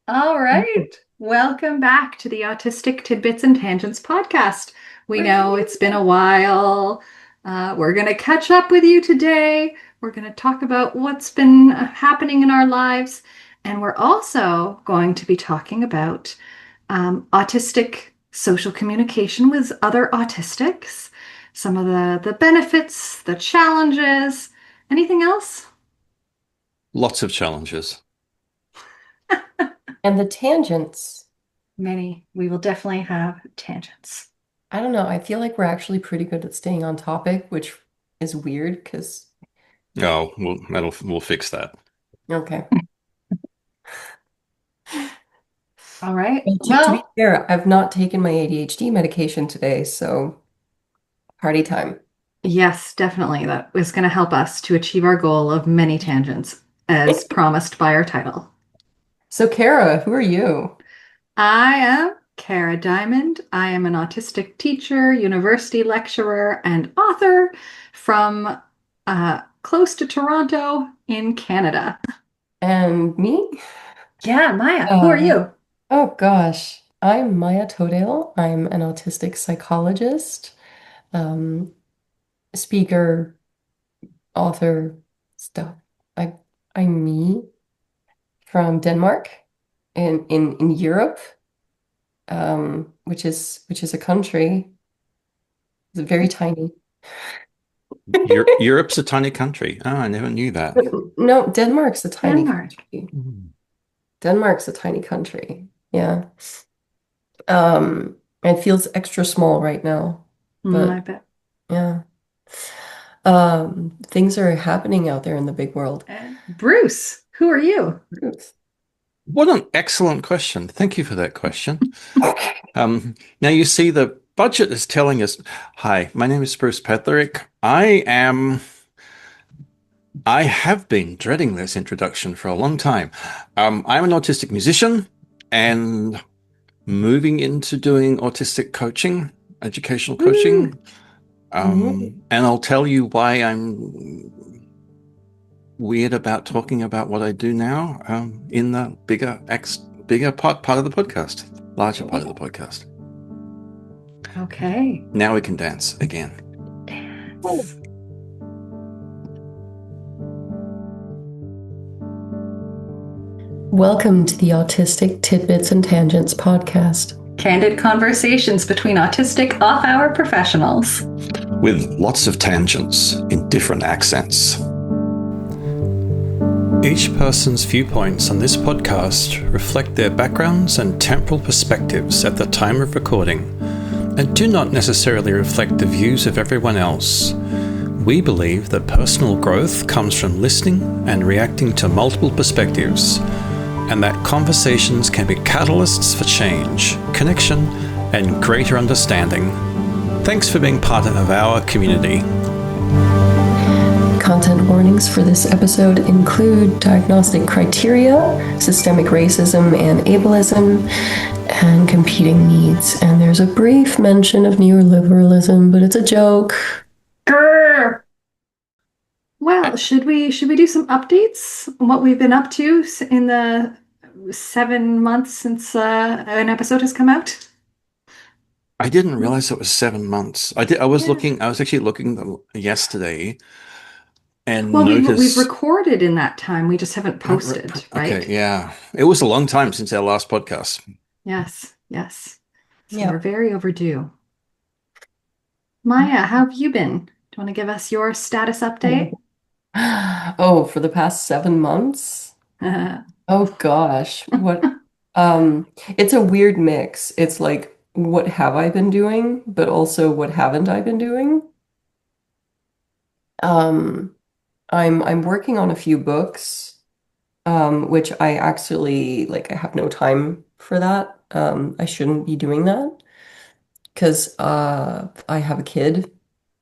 All right. Welcome back to the Autistic Tidbits and Tangents podcast. We know it's been a while. We're going to catch up with you today. We're going to talk about what's been happening in our lives. And we're also going to be talking about autistic social communication with other autistics, some of the benefits, the challenges. Anything else? Lots of challenges. And the tangents. Many. We will definitely have tangents. I don't know. I feel like we're actually pretty good at staying on topic, which is weird because, Oh, we'll fix that. okay. All right. Well, to be Well, fair, I've not taken my ADHD medication today, so party time. yes, definitely. That is going to help us to achieve our goal of many tangents, as promised by our title. So, Kara, who are you? I am Cara Diamond. I am an autistic teacher, university lecturer, and author from close to Toronto in Canada. And me? Yeah, Maya, who are Uh, you? oh gosh, I'm Maya Todale. I'm an autistic psychologist, um, speaker, author, stuff. I I'm me from Denmark in Europe. Which is a country. It's very tiny. Europe's a tiny country. Oh, I never knew that. No, Denmark's a tiny Denmark. country. Mm. Denmark's a tiny country. Yeah. It feels extra small right now, I but bet. yeah. Things are happening out there in the big world. And Bruce, who are you? Ruth. What an excellent question. Thank you for that question. Now you see the budget is telling us, hi, my name is Bruce Pedlerick. I have been dreading this introduction for a long time. I'm an autistic musician and moving into doing autistic coaching, educational Woo. coaching. Mhm. And I'll tell you why I'm weird about talking about what I do now in the bigger part of the podcast, larger part of the podcast. Okay. Now we can dance again. Dance. Welcome to the Autistic Tidbits and Tangents podcast. Candid conversations between autistic off-hour professionals. With lots of tangents in different accents. Each person's viewpoints on this podcast reflect their backgrounds and temporal perspectives at the time of recording and do not necessarily reflect the views of everyone else. We believe that personal growth comes from listening and reacting to multiple perspectives, and that conversations can be catalysts for change, connection, and greater understanding. Thanks for being part of our community. Content warnings for this episode include diagnostic criteria, systemic racism and ableism, and competing needs. And there's a brief mention of neoliberalism, but it's a joke. Grr. Well, should we do some updates on what we've been up to in the 7 months since an episode has come out? I didn't realize it was 7 months. I was Yeah. looking, I was actually looking yesterday and Well, we've noticed. recorded in that time. We just haven't posted, Okay, right? yeah. It was a long time since our last podcast. Yes, yes. So we're Yeah. very overdue. Maya, how have you been? Do you want to give us your status update? Oh, for the past 7 months? Oh gosh. It's a weird mix. It's like, what have I been doing, but also what haven't I been doing? Um, I'm working on a few books, which I actually like I have no time for that. I shouldn't be doing that because I have a kid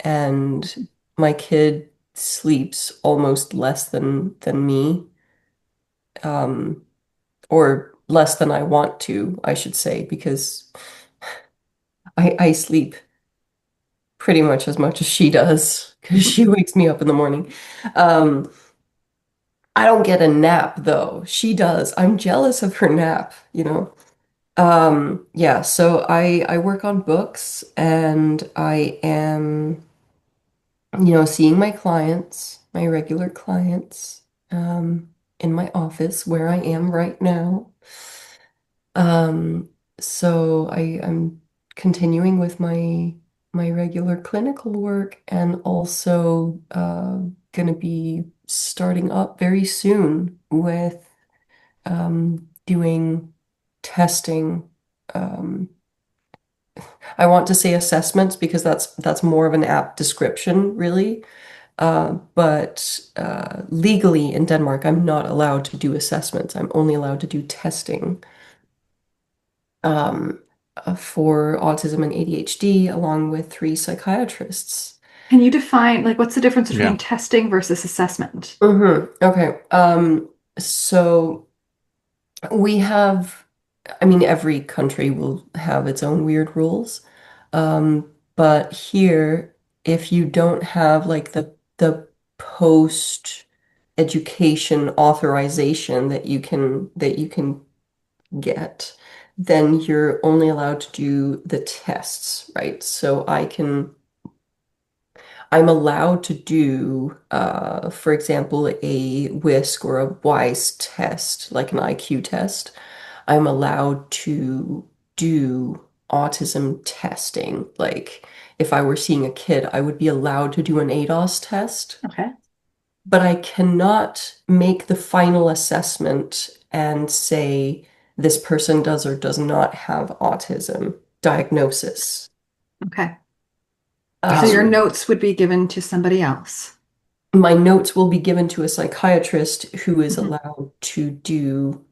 and my kid sleeps almost less than me. Um, or less than I want to, I should say, because I sleep pretty much as much as she does because she wakes me up in the morning. Um, I don't get a nap though. She does. I'm jealous of her nap, you know. Yeah, so I work on books and I am, seeing my clients, my regular clients, in my office where I am right now. Um, so I'm continuing with my regular clinical work and also gonna be starting up very soon with doing testing. Um, I want to say assessments because that's more of an apt description, really. But legally in Denmark, I'm not allowed to do assessments. I'm only allowed to do testing um, for autism and ADHD, along with three psychiatrists. Can you define, like, what's the difference between Yeah. testing versus assessment? Okay. So we have, I mean, every country will have its own weird rules. But here, if you don't have like the post education authorization that you can get, then you're only allowed to do the tests, right? So I'm allowed to do, for example, a WISC or a WISE test, like an IQ test. I'm allowed to do autism testing. Like if I were seeing a kid, I would be allowed to do an ADOS test, Okay. but I cannot make the final assessment and say this person does or does not have autism diagnosis. Okay. So That's your Um, notes would be given to somebody else. my notes will be given to a psychiatrist who is Mhm. allowed to do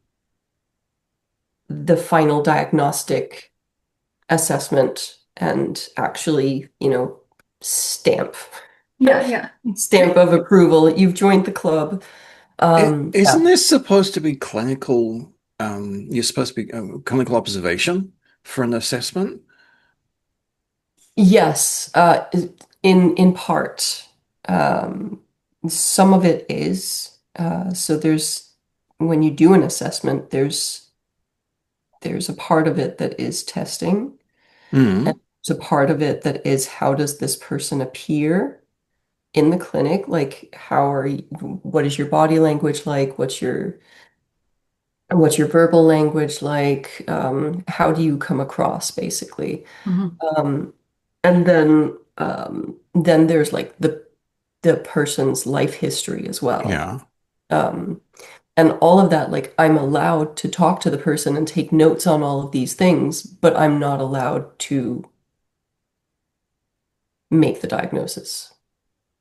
the final diagnostic assessment and actually, stamp Yeah, yeah. stamp of approval. You've joined the club. Isn't Yeah. this supposed to be clinical? You're supposed to be clinical observation for an assessment? Yes, in part. Some of it is. So there's when you do an assessment, there's a part of it that is testing, and Mm. there's a part of it that is how does this person appear in the clinic? Like what is your body language like? What's your verbal language like? How do you come across, basically? Mhm. Um, and then there's like the person's life history as well. Yeah. Um, and all of that, like I'm allowed to talk to the person and take notes on all of these things, but I'm not allowed to make the diagnosis.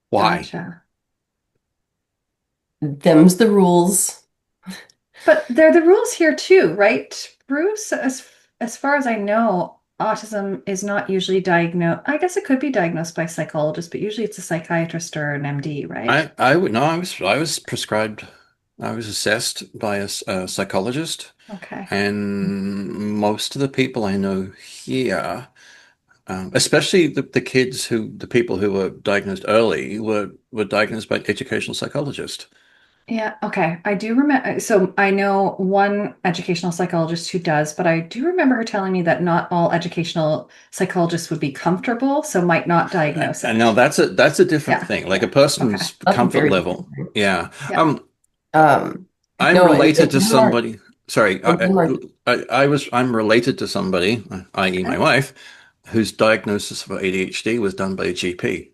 Why? Gotcha. Them's the rules. But they're the rules here too, right, Bruce? As far as I know, autism is not usually diagnosed. I guess it could be diagnosed by a psychologist, but usually it's a psychiatrist or an MD, right? I would no, I was prescribed, I was assessed by a psychologist, Okay. and most of the people I know here, especially the people who were diagnosed early, were diagnosed by an educational psychologist. Yeah, okay. I do remember. So I know one educational psychologist who does, but I do remember her telling me that not all educational psychologists would be comfortable, so might not diagnose And now it. that's a different Yeah, thing, like a yeah. Okay. person's That's a comfort very different level. thing. Yeah. Yeah. Um, I'm no, in related to Denmark, somebody. Sorry, in Denmark, I'm related to somebody, i.e., my Okay. wife, whose diagnosis for ADHD was done by a GP,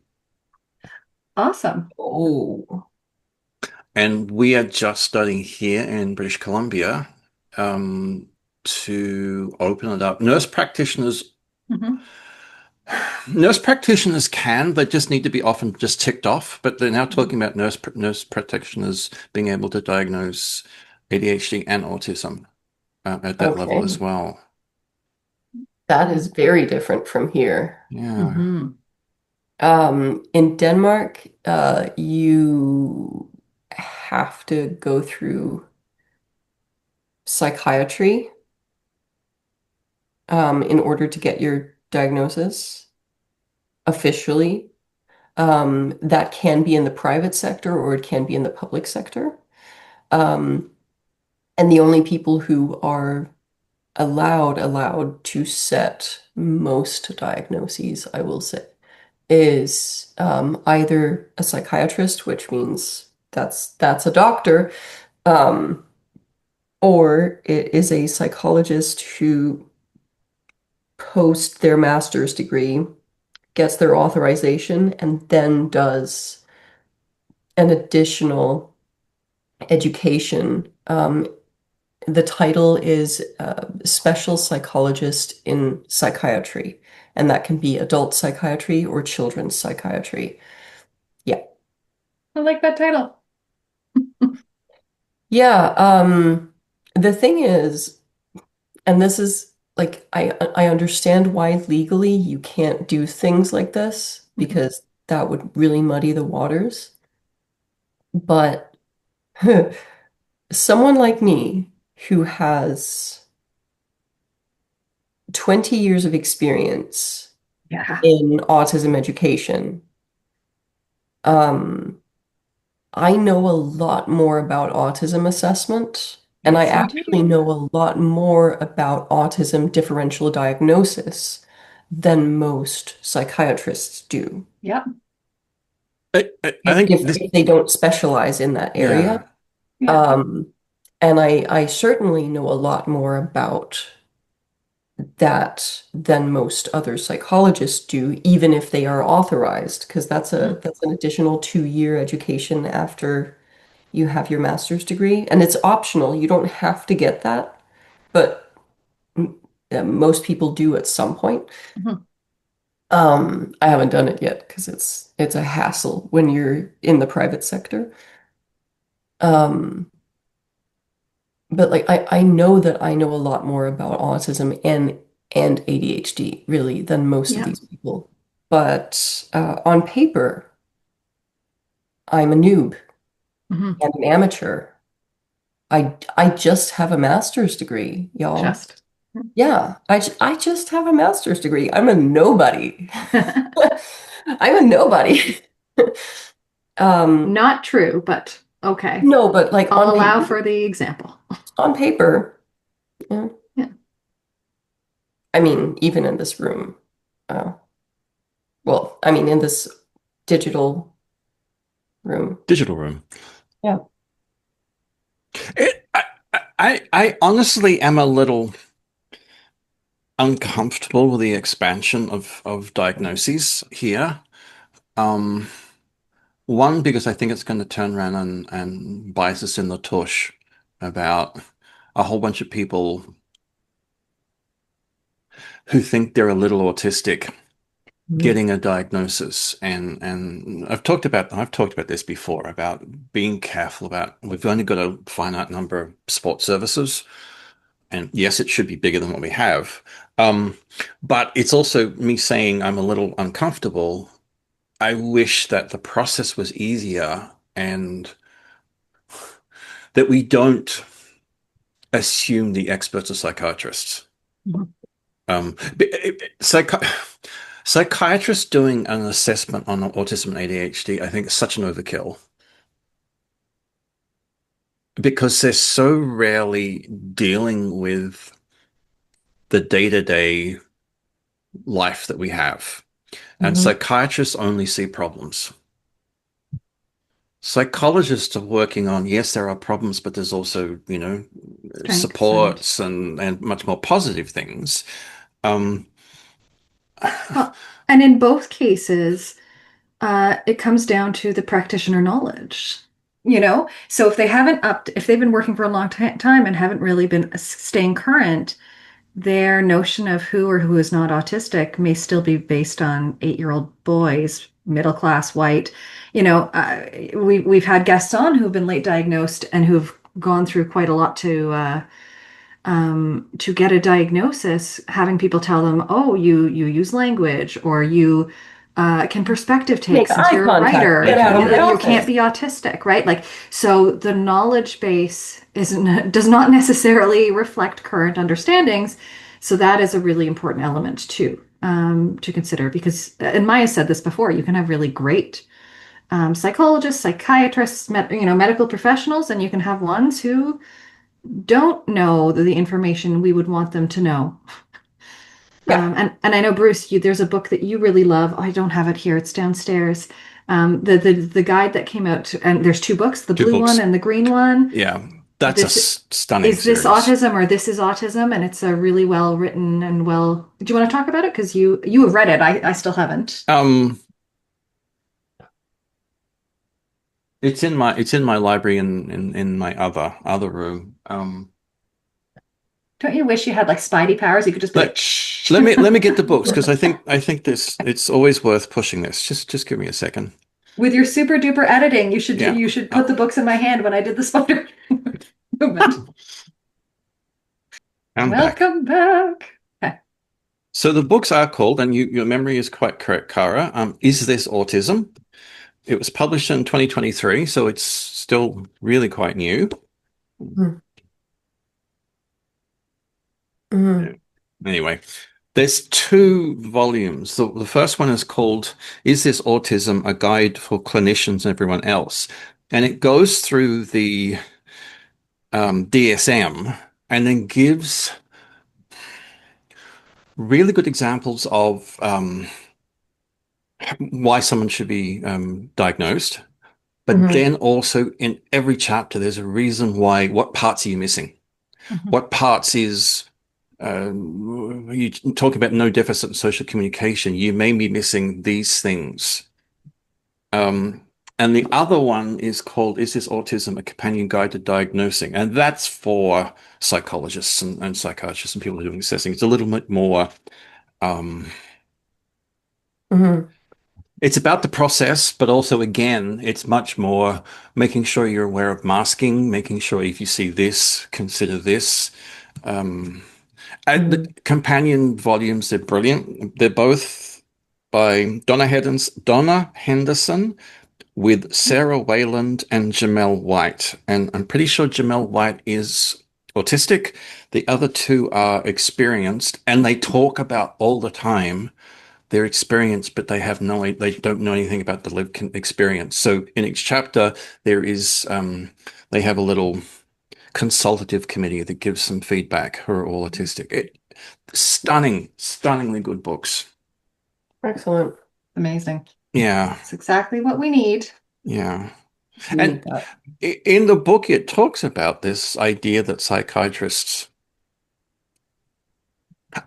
Awesome. oh, and we are just starting here in British Columbia um, to open it up. Hmm. Nurse practitioners can, they just need to be often just ticked off. But they're now Hmm. talking about nurse practitioners being able to diagnose ADHD and autism at that level as okay. well. That is very different from here. Yeah. Hmm. In Denmark, you have to go through psychiatry, in order to get your diagnosis officially. That can be in the private sector or it can be in the public sector. Um, and the only people who are allowed to set most diagnoses, I will say, is either a psychiatrist, which means that's a doctor, um, or it is a psychologist who post their master's degree, gets their authorization, and then does an additional education. The title is Special Psychologist in Psychiatry, and that can be adult psychiatry or children's psychiatry. Yeah. I like that title. Yeah, the thing is, and this is like I understand why legally you can't do things like this Mhm. because that would really muddy the waters. But someone like me who has 20 years of experience Yeah. in autism education, um, I know a lot more about autism assessment, and I Yes, you actually do. know a lot more about autism differential diagnosis than most psychiatrists do, Yep. I think this, if they don't specialize in that area. yeah, Yeah. Um, and I certainly know a lot more about that than most other psychologists do, even if they are authorized, because Mhm. that's an additional 2-year education after you have your master's degree, and it's optional. You don't have to get that, but most people do at some point. Mhm. I haven't done it yet because it's a hassle when you're in the private sector. Um, but like I know that I know a lot more about autism and ADHD really than most of Yeah. these people. But on paper, I'm a noob Mhm. and an amateur. I just have a master's degree, y'all. Just. Yeah, I just have a master's degree. I'm a nobody. I'm a nobody. Um, Not true, but okay. no, but like I'll allow for the example. on paper, yeah. Yeah. I mean, even in this room, uh, well, I mean, in this digital room. digital room. Yeah. It, I honestly am a little uncomfortable with the expansion of diagnoses here. Um, One, because I think it's going to turn around and bite us in the tush about a whole bunch of people who think they're a little autistic Mhm. getting a diagnosis. And I've talked about this before about being careful about we've only got a finite number of support services. And yes, it should be bigger than what we have. Um, but it's also me saying I'm a little uncomfortable. I wish that the process was easier and that we don't assume the experts are psychiatrists. Mhm. Psychi Psychiatrists doing an assessment on autism and ADHD, I think, is such an overkill because they're so rarely dealing with the day-to-day life that we have. And Mhm. psychiatrists only see problems. Psychologists are working on, yes, there are problems, but there's also, Strengths and supports and much more positive things. Um, well, and in both cases, it comes down to the practitioner knowledge. So if they've been working for a long time and haven't really been staying current, their notion of who or who is not autistic may still be based on 8-year-old boys, middle class, white. We've had guests on who've been late diagnosed and who've gone through quite a lot to get a diagnosis, having people tell them, "Oh, you use language, or you can perspective take Make since eye you're a contact. writer. Get out of my You can't office. be autistic, right?" Like, so the knowledge base isn't does not necessarily reflect current understandings. So that is a really important element too, to consider because, and Maya said this before, you can have really great psychologists, psychiatrists, medical professionals, and you can have ones who don't know the information we would want them to know. Yeah. And I know, Bruce, there's a book that you really love. I don't have it here; it's downstairs. The guide that came out, and there's two books, the Two blue one books. and the green one. Yeah, that's a This stunning is this series. autism or this is autism, and it's a really well written and well. Do you want to talk about it? Because you have read it. I still haven't. Um, it's in my library in my other room. Don't you wish you had like Spidey powers? You could just be Let like, shh. let me get the books because I think this it's always worth pushing this. Just give me a second. With your super duper editing, Yeah. you should put the books in my hand when I did the spider movement. I'm back. Welcome back. Okay. So the books are called, and your memory is quite correct, Cara. Is This Autism? It was published in 2023, so it's still really quite new. Mm-hmm. Anyway, there's two volumes. The first one is called Is This Autism? A Guide for Clinicians and Everyone Else? And it goes through the DSM and then gives really good examples of why someone should be diagnosed. But Mm-hmm. then also in every chapter, there's a reason why, what parts are you missing? Mhm. What parts is you talk about no deficit in social communication. You may be missing these things. Um, and the other one is called Is This Autism? A Companion Guide to Diagnosing? And that's for psychologists and psychiatrists and people who are doing assessing. It's a little bit more, um, Mm-hmm. it's about the process, but also, again, it's much more making sure you're aware of masking, making sure if you see this, consider this. Um, the Mm-hmm. companion volumes, they're brilliant. They're both by Donna Henderson with Sarah Wayland and Jamel White. And I'm pretty sure Jamel White is autistic. The other two are experienced, and they talk about all the time their experience, but they don't know anything about the lived experience. So in each chapter, there is they have a little consultative committee that gives some feedback who are all autistic. Stunningly good books. Excellent. Amazing. Yeah, It's exactly what we need. yeah. We And need that. in the book, it talks about this idea that psychiatrists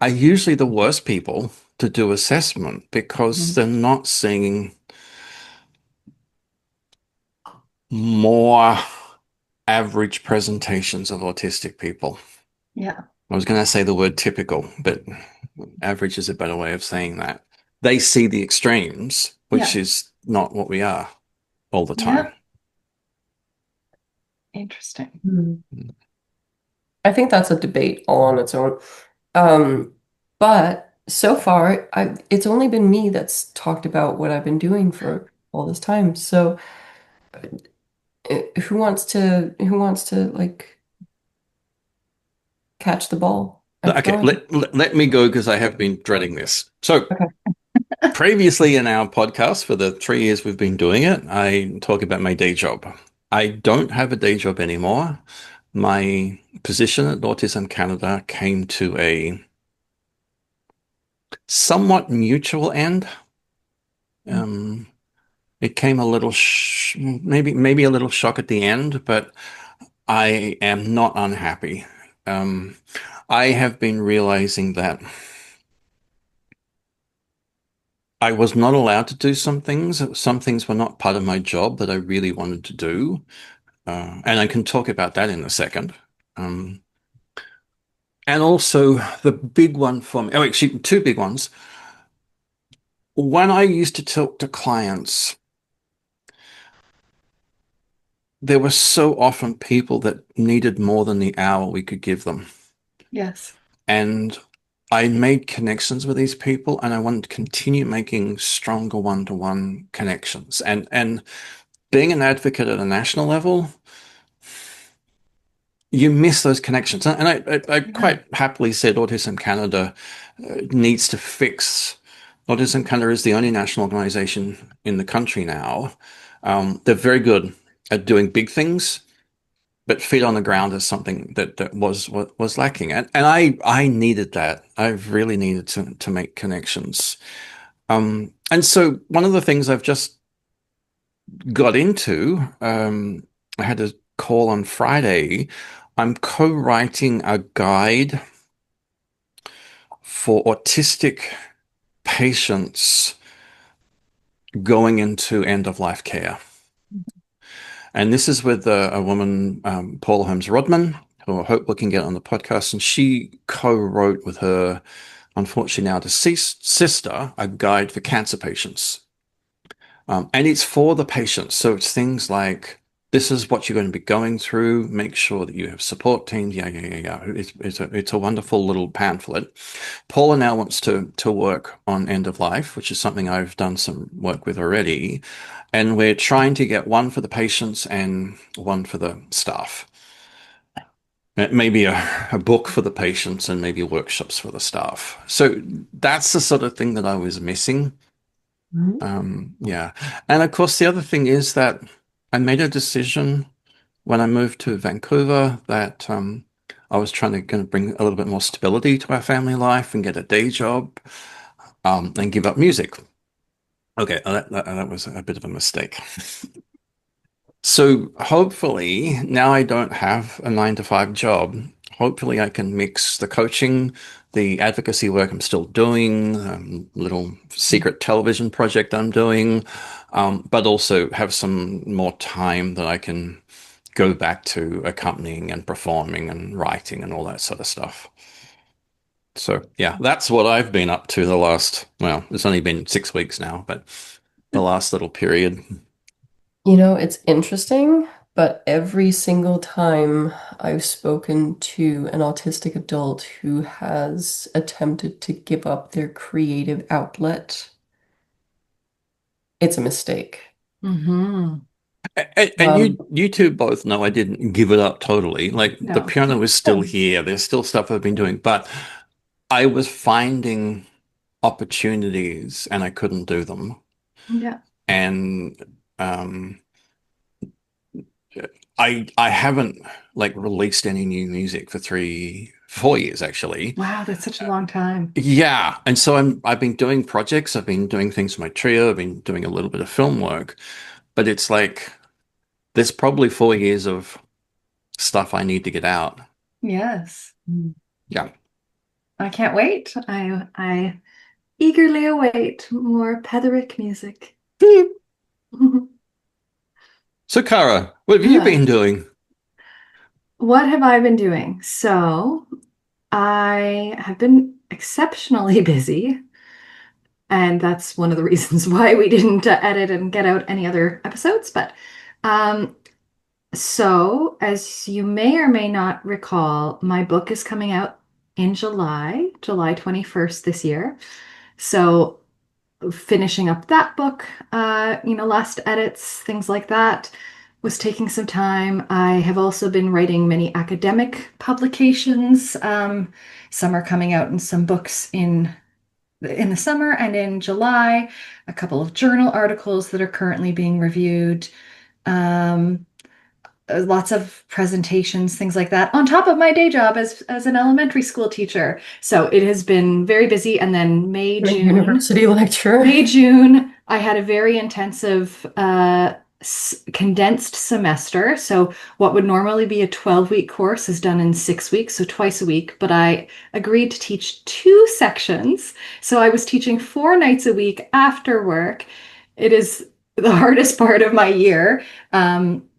are usually the worst people to do assessment because Mhm. they're not seeing more average presentations of autistic people. Yeah. I was going to say the word typical, but average is a better way of saying that. They see the extremes, which Yeah. is not what we are all the time. Yeah. Interesting. Mhm. I think that's a debate all on its own. Um, but so far, it's only been me that's talked about what I've been doing for all this time. So, who wants to like catch the ball and Okay, throw it? let me go because I have been dreading this. So Okay. previously in our podcast, for the 3 years we've been doing it, I talk about my day job. I don't have a day job anymore. My position at Autism Canada came to a somewhat mutual end. Um, it came a little, maybe a little shock at the end, but I am not unhappy. Um, I have been realizing that I was not allowed to do some things. Some things were not part of my job that I really wanted to do. And I can talk about that in a second. Um, and also the big one for me, oh, actually, two big ones. When I used to talk to clients, there were so often people that needed more than the hour we could give them. Yes. And I made connections with these people and I wanted to continue making stronger one-to-one connections. And being an advocate at a national level, you miss those connections. And I Yeah. quite happily said Autism Canada needs to fix. Autism Canada is the only national organization in the country now They're very good at doing big things, but feet on the ground is something that was lacking. And I needed that. I really needed to make connections. And so one of the things I've just got into, I had a call on Friday. I'm co-writing a guide for autistic patients going into end of life care. And this is with a woman, Paula Holmes Rodman, who I hope we can get on the podcast. And she co-wrote with her, unfortunately now deceased sister, a guide for cancer patients. And it's for the patients. So it's things like, this is what you're going to be going through. Make sure that you have support teams. Yeah. It's a wonderful little pamphlet. Paula now wants to work on end of life, which is something I've done some work with already. And we're trying to get one for the patients and one for the staff. Maybe a book for the patients and maybe workshops for the staff. So that's the sort of thing that I was missing. Yeah. And of course, the other thing is that I made a decision when I moved to Vancouver that I was trying to going to bring a little bit more stability to our family life and get a day job and give up music. Okay, that was a bit of a mistake. So hopefully now I don't have a 9 to 5 job. Hopefully I can mix the coaching, the advocacy work I'm still doing, little secret television project I'm doing, but also have some more time that I can go back to accompanying and performing and writing and all that sort of stuff. So yeah, that's what I've been up to the last, well, it's only been 6 weeks now, but the last little period. It's interesting, but every single time I've spoken to an autistic adult who has attempted to give up their creative outlet, it's a mistake. Mm-hmm. And you two both know I didn't give it up totally. Like the No. piano is still here. There's still stuff I've been doing, but I was finding opportunities and I couldn't do them. Yeah. And um, I haven't like released any new music for 4 years actually. Wow, that's such a long time. Yeah, and so I've been doing projects. I've been doing things for my trio. I've been doing a little bit of film work, but it's like there's probably 4 years of stuff I need to get out. Yes. Yeah. I can't wait. I eagerly await more Petherick music. So, Cara, what have you Yeah. been doing? What have I been doing? So, I have been exceptionally busy, and that's one of the reasons why we didn't edit and get out any other episodes. But um, so, as you may or may not recall, my book is coming out in July 21st this year. So, finishing up that book, last edits, things like that, was taking some time. I have also been writing many academic publications. Some are coming out in some books in the summer and in July, a couple of journal articles that are currently being reviewed. Um, Lots of presentations, things like that, on top of my day job as an elementary school teacher. So it has been very busy. And then You're a university lecturer. May, June, I had a very intensive condensed semester. So what would normally be a 12-week course is done in 6 weeks, so twice a week. But I agreed to teach 2 sections. So I was teaching 4 nights a week after work. It is the hardest part of my year.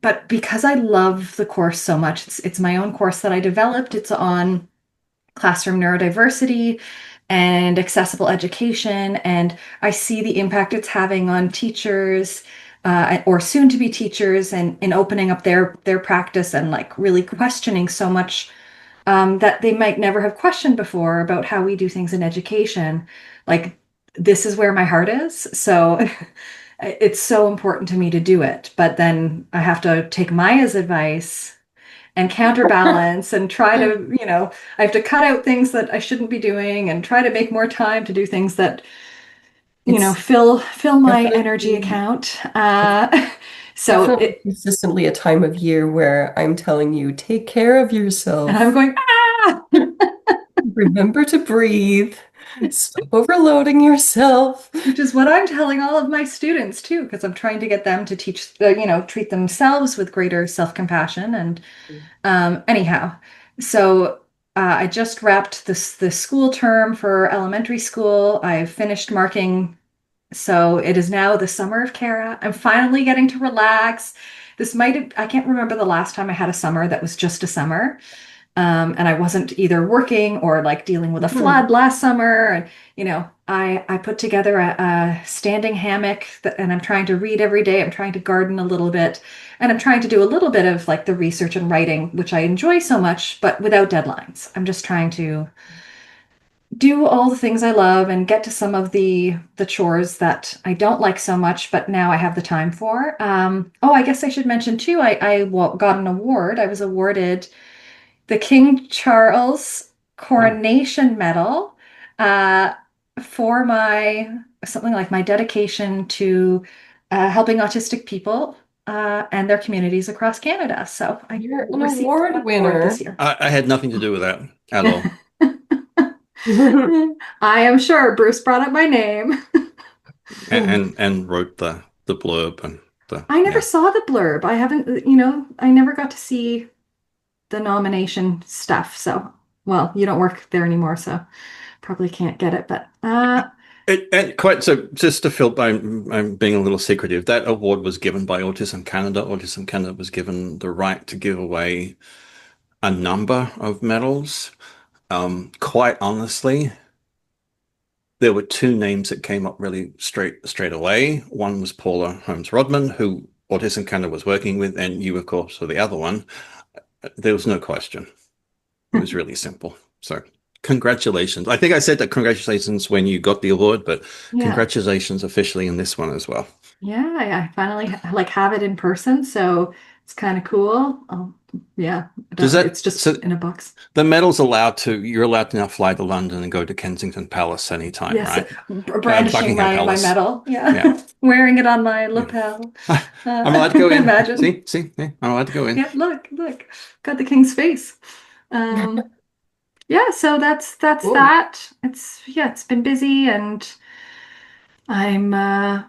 But because I love the course so much, it's my own course that I developed. It's on classroom neurodiversity and accessible education. And I see the impact it's having on teachers or soon to be teachers and in opening up their practice and like really questioning so much that they might never have questioned before about how we do things in education. Like this is where my heart is. So it's so important to me to do it. But then I have to take Maya's advice and counterbalance and try to, I have to cut out things that I shouldn't be doing and try to make more time to do things that It's fill my energy definitely account. So definitely consistently a time of year where I'm telling you, take care of and I'm yourself. going, ah! Remember to breathe. Stop overloading yourself. Which is what I'm telling all of my students too, because I'm trying to get them to treat themselves with greater self-compassion. And anyhow, so I just wrapped this school term for elementary school. I finished marking, so it is now the summer of Kara. I'm finally getting to relax. I can't remember the last time I had a summer that was just a summer. And I wasn't either working or like dealing with a Mhm. flood last summer. And, I put together a standing hammock and I'm trying to read every day. I'm trying to garden a little bit and I'm trying to do a little bit of like the research and writing, which I enjoy so much, but without deadlines. I'm just trying to do all the things I love and get to some of the chores that I don't like so much, but now I have the time for. Oh, I guess I should mention too, I got an award. I was awarded the King Charles Wow. Coronation Medal uh, for my something like my dedication to helping autistic people and their communities across Canada. So I You're an received award that award this winner. year. I had nothing to do with that at all. I am sure Bruce brought up my name. And wrote the blurb and the I never yeah. saw the blurb. I haven't, I never got to see the nomination stuff. So, well, you don't work there anymore, so probably can't get it. But And quite so, just to fill, I'm being a little secretive. That award was given by Autism Canada. Autism Canada was given the right to give away a number of medals. Quite honestly, there were two names that came up really straight away. One was Paula Holmes Rodman, who Autism Canada was working with, and you, of course, were the other one. There was no question. It was really simple. So congratulations. I think I said that congratulations when you got the award, but yeah. congratulations officially in this one as well. Yeah, I finally like have it in person, so it's kind of cool. Yeah, Does it's that just so in a box. the medal's allowed to you're allowed to now fly to London and go to Kensington Palace anytime, Yes, right? brandishing Buckingham my Palace. medal. Yeah. Yeah, wearing it on my Yeah. lapel. I'm allowed to go in. Imagine. See, yeah, I'm allowed to go in. Yeah, look, got the king's face. Um, yeah, so that's Whoa. that. It's been busy, and I'm uh,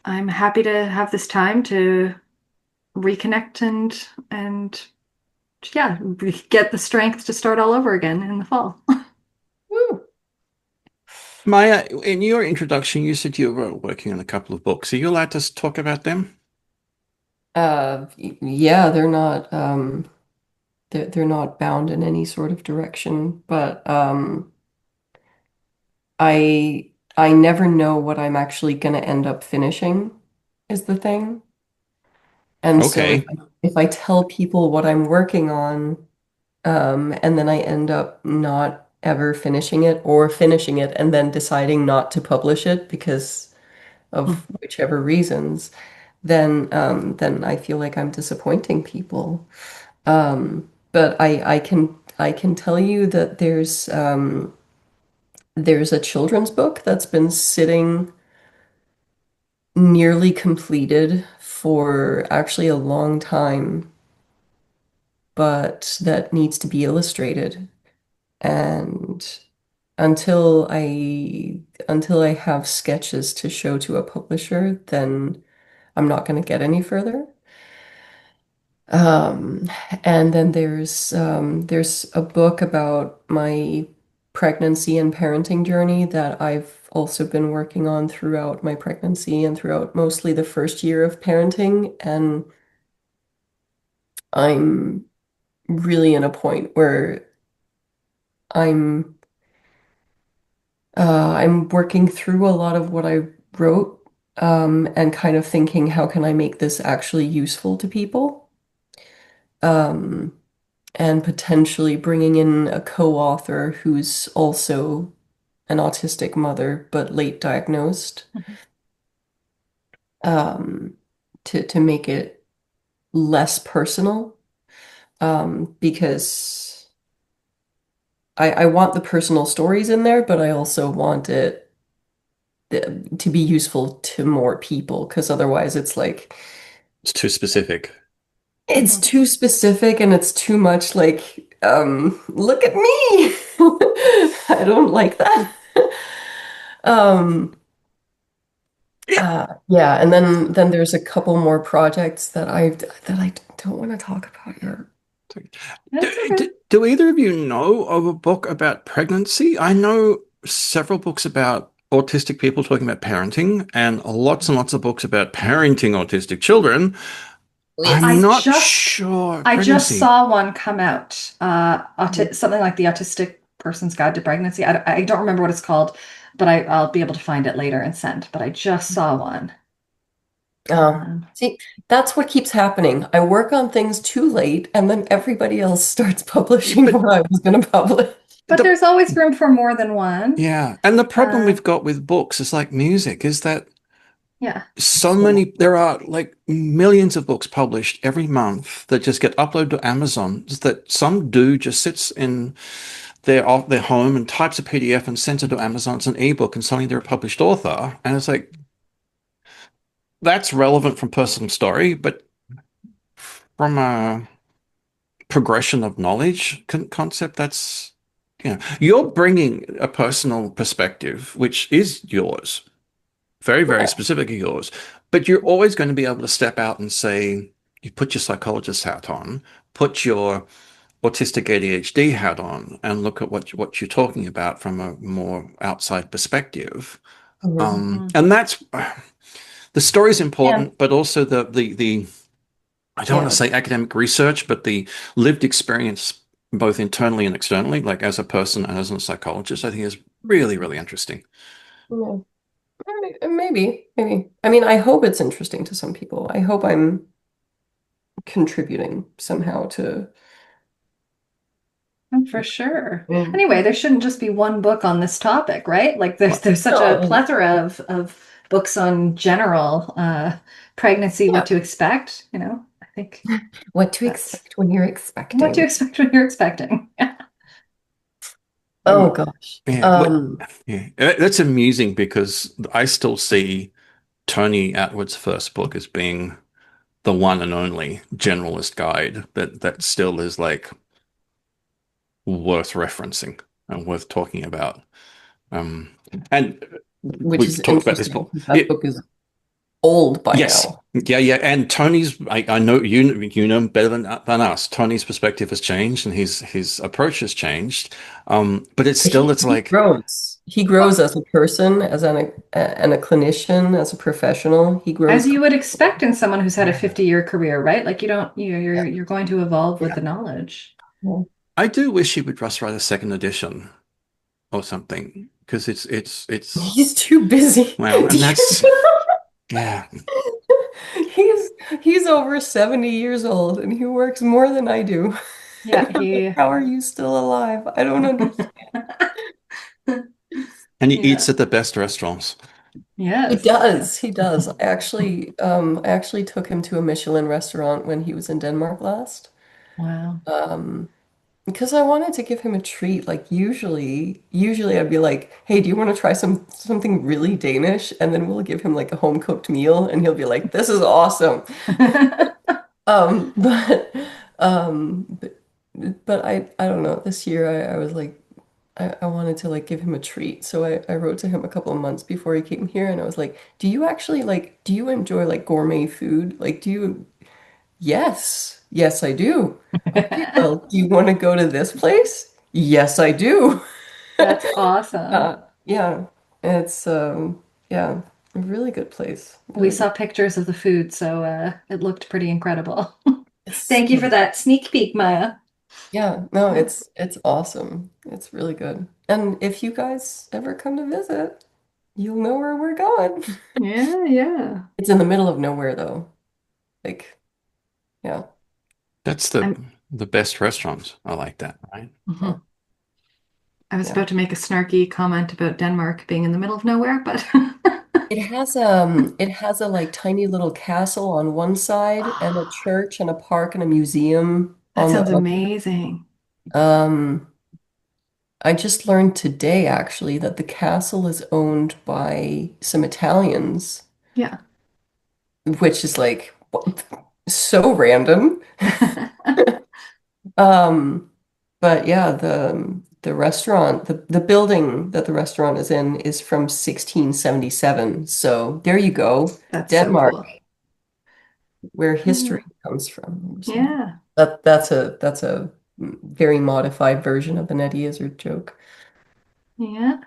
I'm happy to have this time to reconnect and yeah, get the strength to start all over again in the fall. Woo. Maya, in your introduction, you said you were working on a couple of books. Are you allowed to talk about them? Yeah, they're not bound in any sort of direction, but I never know what I'm actually going to end up finishing is the thing. And so Okay. if I tell people what I'm working on, and then I end up not ever finishing it or finishing it and then deciding not to publish it because of whichever reasons, then I feel like I'm disappointing people. But I can tell you that there's a children's book that's been sitting nearly completed for actually a long time, but that needs to be illustrated. And until I have sketches to show to a publisher, then I'm not going to get any further. Um, and then there's a book about my pregnancy and parenting journey that I've also been working on throughout my pregnancy and throughout mostly the first year of parenting. And I'm really in a point where I'm I'm working through a lot of what I wrote, and kind of thinking, how can I make this actually useful to people? Um, and potentially bringing in a co-author who's also an autistic mother, but late diagnosed, um, to make it less personal, because I want the personal stories in there, but I also want it to be useful to more people, because otherwise it's like It's too specific. it's Mhm. too specific and it's too much like look at me. I don't like that. Um Yeah. yeah, and then there's a couple more projects that I don't want to talk about yet. That's okay. Do either of you know of a book about pregnancy? I know several books about autistic people talking about parenting, and lots of books about parenting autistic children. I'm I not just sure. I just Pregnancy. saw one come out, something like the Autistic Person's Guide to Pregnancy. I don't remember what it's called, but I'll be able to find it later and send. But I just saw one. See, that's what keeps happening. I work on things too late, and then everybody else starts publishing But what I was going to publish. But the there's always room for more than one. yeah, and the problem Uh, we've got with books is like music, is that yeah. so Yeah. many, there are like millions of books published every month that just get uploaded to Amazon, that some dude just sits in their home and types a PDF and sends it to Amazon. It's an ebook and suddenly they're a published author. And it's like, that's relevant from personal story, but from a progression of knowledge concept, that's, you're bringing a personal perspective, which is yours, very, very Yeah. specifically yours. But you're always going to be able to step out and say, you put your psychologist hat on, put your autistic ADHD hat on, and look at what you're talking about from a more outside perspective. Mhm. Mhm. And that's the story is Yeah. important, but also the I don't want to Yeah. say academic research, but the lived experience, both internally and externally, like as a person and as a psychologist, I think is really, really interesting. Yeah. Maybe. I mean, I hope it's interesting to some people. I hope I'm contributing somehow to. For sure. Mm. Anyway, there shouldn't just be one book on this topic, right? Like Well, there's such a No, plethora of books on general pregnancy, what yeah. to expect, I think What to that's expect when you're what to expecting. expect when you're expecting. Yeah. Oh um, gosh. yeah, yeah, that's amusing because I still see Tony Attwood's first book as being the one and only generalist guide that still is like worth referencing and worth talking about. Um, and Which we've is talked about this interesting before. because that book is old by Yes. now. Yeah, yeah. And Tony's, I know you know better than us. Tony's perspective has changed and his approach has changed. But it's still, it's He like, grows. He Well, grows as a person, and a clinician, as a professional. He as grows. you would expect in someone who's had a 50-year career, right? Like you don't, Yeah. you're going to evolve with Yeah. the knowledge. Yeah. I do wish he would just write a second edition or something because it's He's too busy. well, Do and you that's yeah. He's he's over 70 years old and he works more than I do. And Yeah, I'm like, he how are you still alive? I don't understand. And he eats yeah. at the best restaurants. He Yes. does. He does. I actually took him to a Michelin restaurant when he was in Denmark last. Wow. Um, because I wanted to give him a treat. Like usually I'd be like, "Hey, do you want to try something really Danish?" And then we'll give him like a home cooked meal, and he'll be like, "This is awesome." Um, but um, but, but I don't know. This year I was like I wanted to like give him a treat. So I wrote to him a couple of months before he came here and I was like, do you enjoy like gourmet food? Like do you Yes. Yes, I do. Okay, well, do you want to go to this place? Yes, I do. That's awesome. Yeah. It's yeah, a really good place. We Really saw good. pictures of the food, so it looked pretty incredible. It's Thank you for that sneak peek, Maya. Yeah, no, Yeah. it's awesome. It's really good. And if you guys ever come to visit, you'll know where we're going. Yeah, yeah. It's in the middle of nowhere though. Like, yeah. That's I'm the best restaurants. I like that, right? Yeah. mhm. I was Yeah. about to make a snarky comment about Denmark being in the middle of nowhere, but It has a like tiny little castle on one side and a church and a park and a museum that on the sounds other. amazing. Um I just learned today actually that the castle is owned by some Italians, Yeah. which is like so random. Um, but yeah, the restaurant, the building that the restaurant is in is from 1677. So there you go. That's so Denmark, cool. where Yeah. history comes from. Yeah. That's a very modified version of an Eddie Izzard joke. Yeah.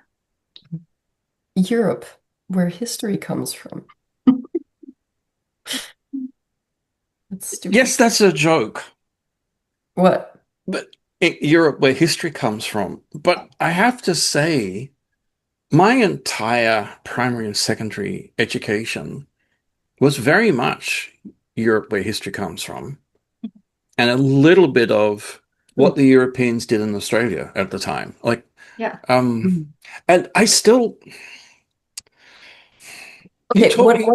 Europe, where history comes from. That's stupid. Yes, that's a joke. What? But in Europe, where history comes from. But I have to say, my entire primary and secondary education was very much Europe, where history comes from, and a little bit of what the Europeans did in Australia at the time. Yeah. Um, Mhm. and I still, you Okay, taught me,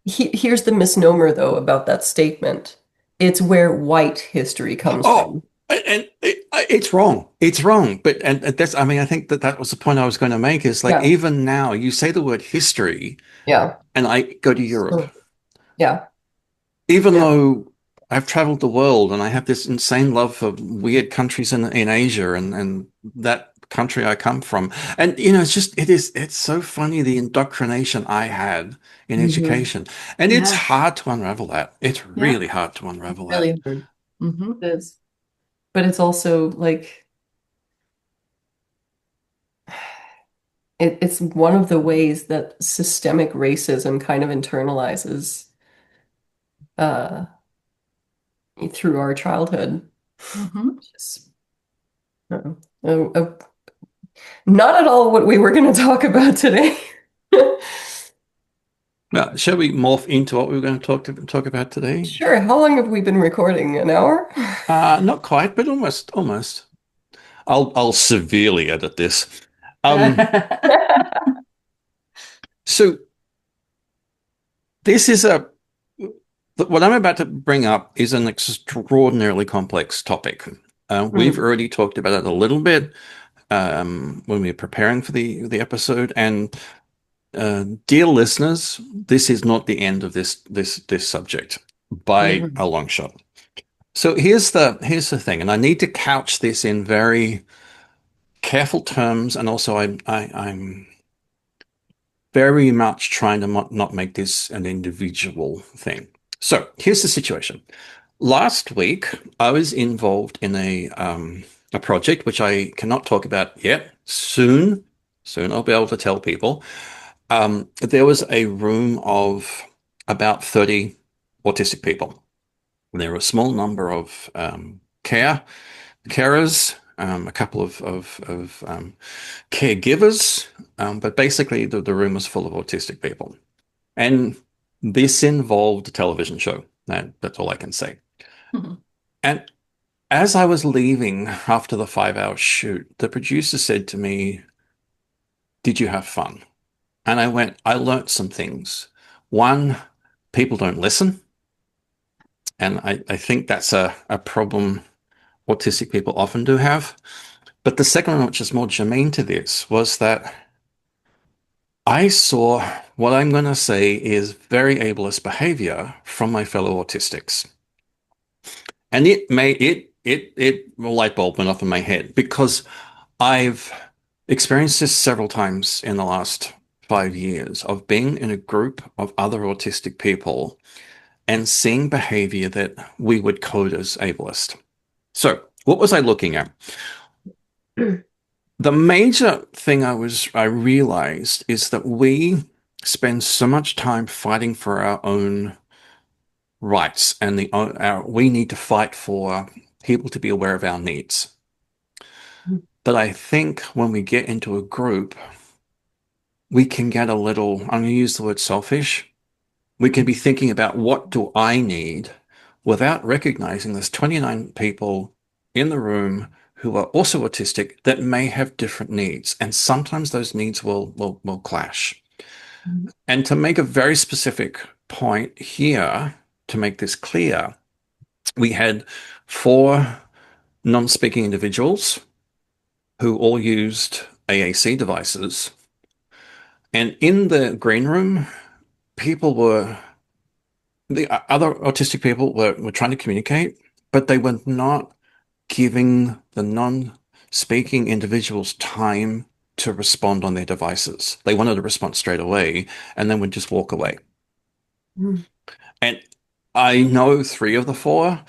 here's the misnomer though about that statement. It's where white history comes oh, from. and it's wrong. It's wrong. But, and that's, I mean, I think that that was the point I was going to make is like, Yeah, even now, you say the word history, yeah. and I go to Europe. So, yeah, Even yeah. though I've traveled the world and I have this insane love for weird countries in Asia and that country I come from. And it's just it's so funny the indoctrination I had in Hmm. education. And it's Yes. hard to unravel that. It's Yeah. really hard to unravel that. Really hard. Hmm. It is. But it's also like it's one of the ways that systemic racism kind of internalizes uh through our childhood. Hmm. Just, not at all what we were going to talk about today. Now, shall we morph into what we were going to talk about today? Sure. How long have we been recording? An hour? Not quite, but almost. I'll severely edit this. Um, so this is a what I'm about to bring up is an extraordinarily complex topic. We've Hmm. already talked about it a little bit when we were preparing for the episode. And dear listeners, this is not the end of this subject by Hmm. a long shot. So here's the thing, and I need to couch this in very careful terms, and also I'm very much trying to not make this an individual thing. So here's the situation. Last week, I was involved in a project which I cannot talk about yet. Soon I'll be able to tell people. There was a room of about 30 autistic people. There were a small number of carers, a couple of caregivers, but basically the room was full of autistic people. And this involved a television show. That's all I can say. And as I was leaving after the 5 hour shoot, the producer said to me, "Did you have fun?" And I went, "I learnt some things. One, people don't listen. And I think that's a problem autistic people often do have. But the second one, which is more germane to this, was that I saw what I'm going to say is very ableist behavior from my fellow autistics. And it a light bulb went off in my head because I've experienced this several times in the last 5 years of being in a group of other autistic people and seeing behavior that we would code as ableist. So, what was I looking at? The major thing I realized is that we spend so much time fighting for our own rights and we need to fight for people to be aware of our needs. But I think when we get into a group, we can get a little, I'm going to use the word selfish. We can be thinking about what do I need without recognizing there's 29 people in the room who are also autistic that may have different needs. And sometimes those needs will clash. And to make a very specific point here, to make this clear, we had four non-speaking individuals who all used AAC devices. And in the green room, people were, the other autistic people were trying to communicate, but they were not giving the non-speaking individuals time to respond on their devices. They wanted to respond straight away and then would just walk away. Mm. And I know three of the four.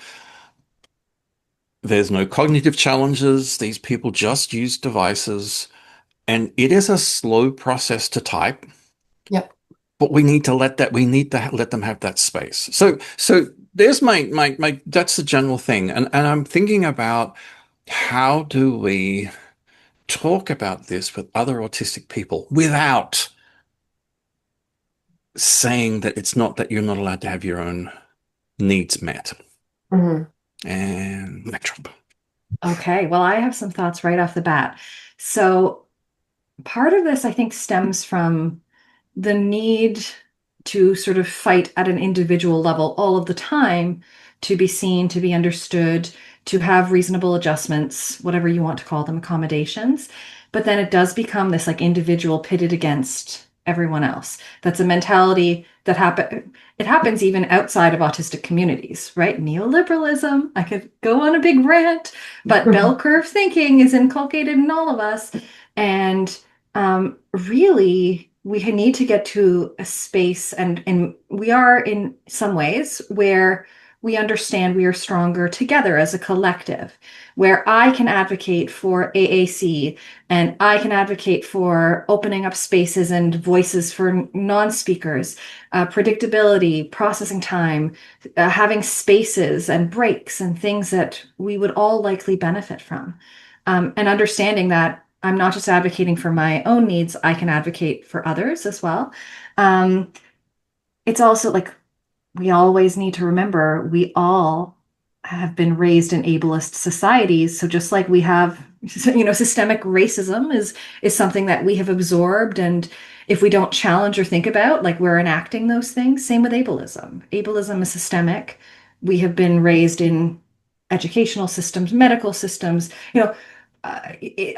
There's no cognitive challenges. These people just use devices, and it is a slow process to type, Yep. but we need to let them have that space. So there's my that's the general thing. And I'm thinking about how do we talk about this with other autistic people without saying that it's not that you're not allowed to have your own needs met. Mhm. And neck drop. Okay, well, I have some thoughts right off the bat. So, part of this, I think, stems from the need to sort of fight at an individual level all of the time to be seen, to be understood, to have reasonable adjustments, whatever you want to call them, accommodations. But then it does become this like individual pitted against everyone else. That's a mentality that it happens even outside of autistic communities, right? Neoliberalism, I could go on a big rant, but bell curve thinking is inculcated in all of us. And really, we need to get to a space, and we are in some ways where we understand we are stronger together as a collective, where I can advocate for AAC and I can advocate for opening up spaces and voices for non-speakers, predictability, processing time, having spaces and breaks and things that we would all likely benefit from. And understanding that I'm not just advocating for my own needs, I can advocate for others as well. Um, it's also like we always need to remember we all have been raised in ableist societies. So just like we have, systemic racism is something that we have absorbed, and if we don't challenge or think about, like we're enacting those things. Same with ableism. Ableism is systemic. We have been raised in educational systems, medical systems.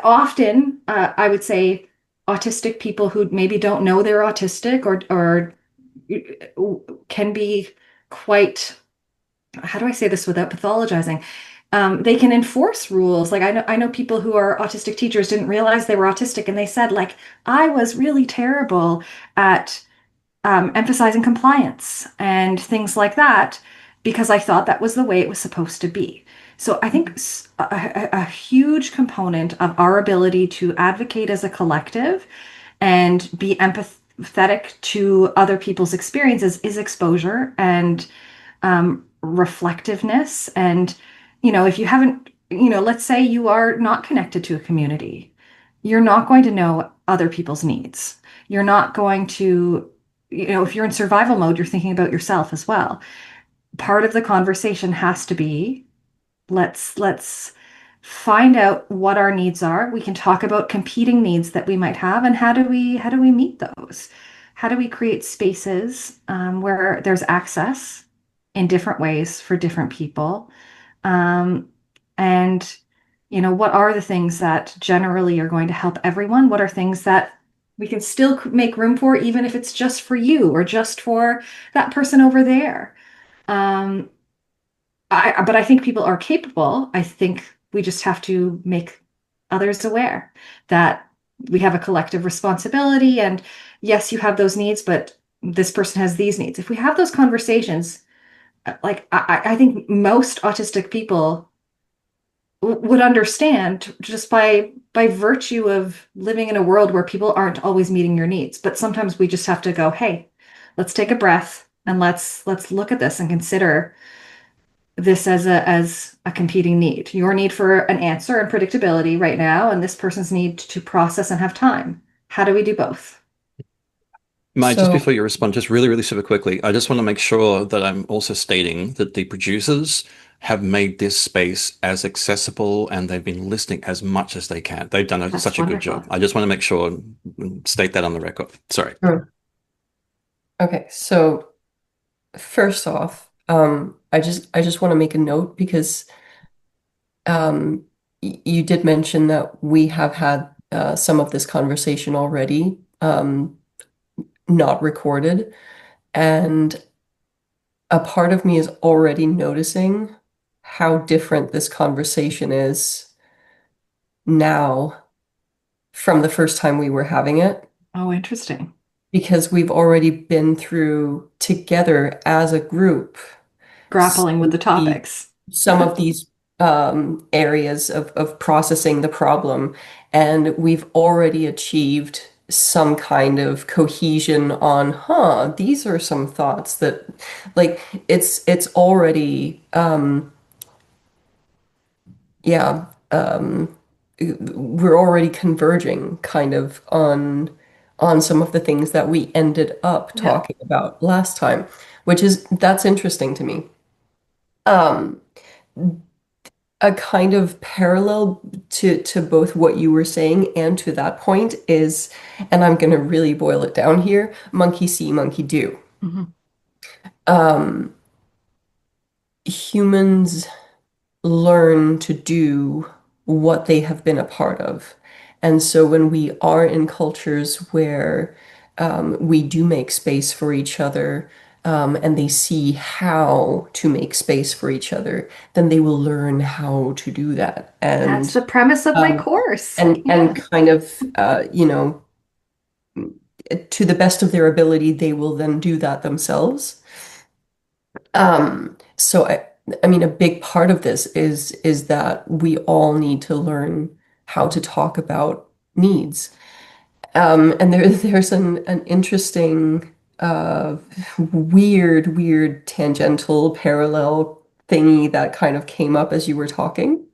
Often, I would say, autistic people who maybe don't know they're autistic or can be quite, how do I say this without pathologizing? They can enforce rules. Like I know people who are autistic teachers didn't realize they were autistic, and they said, like, I was really terrible at emphasizing compliance and things like that because I thought that was the way it was supposed to be. So I think a huge component of our ability to advocate as a collective and be empathetic to other people's experiences is exposure and reflectiveness. And, if you haven't, let's say you are not connected to a community, you're not going to know other people's needs. You're not going to, if you're in survival mode, you're thinking about yourself as well. Part of the conversation has to be let's find out what our needs are. We can talk about competing needs that we might have, and how do we meet those? How do we create spaces where there's access in different ways for different people? Um, and what are the things that generally are going to help everyone? What are things that we can still make room for, even if it's just for you or just for that person over there? Um, but I think people are capable. I think we just have to make others aware that we have a collective responsibility. And yes, you have those needs, but this person has these needs. If we have those conversations, like I think most autistic people would understand just by virtue of living in a world where people aren't always meeting your needs. But sometimes we just have to go, hey, let's take a breath and let's look at this and consider this as a competing need. Your need for an answer and predictability right now, and this person's need to process and have time. How do we do both? Maya, just So, before you respond, just really, really super quickly, I just want to make sure that I'm also stating that the producers have made this space as accessible and they've been listening as much as they can. They've done That's such a good wonderful. job. I just want to make sure, state that on the record. Sorry. sure. Okay, so first off, I just want to make a note because you did mention that we have had some of this conversation already, not recorded, and a part of me is already noticing how different this conversation is now from the first time we were having it, Oh, interesting. because we've already been through together as a group some Grappling with the of the- topics. some of these areas of processing the problem, and we've already achieved some kind of cohesion on, these are some thoughts that, like, it's already, yeah, we're already converging kind of on some of the things that we ended up Yeah. talking about last time, which is that's interesting to me. Um, a kind of parallel to both what you were saying and to that point is, and I'm going to really boil it down here, monkey see, monkey do. Mhm. Um, Humans learn to do what they have been a part of. And so when we are in cultures where we do make space for each other, and they see how to make space for each other, then they will learn how to do that. That's the premise of my Um, course. and Yeah. kind of, to the best of their ability, they will then do that themselves. So I mean, a big part of this is that we all need to learn how to talk about needs. And there's an interesting, weird tangential parallel thingy that kind of came up as you were talking,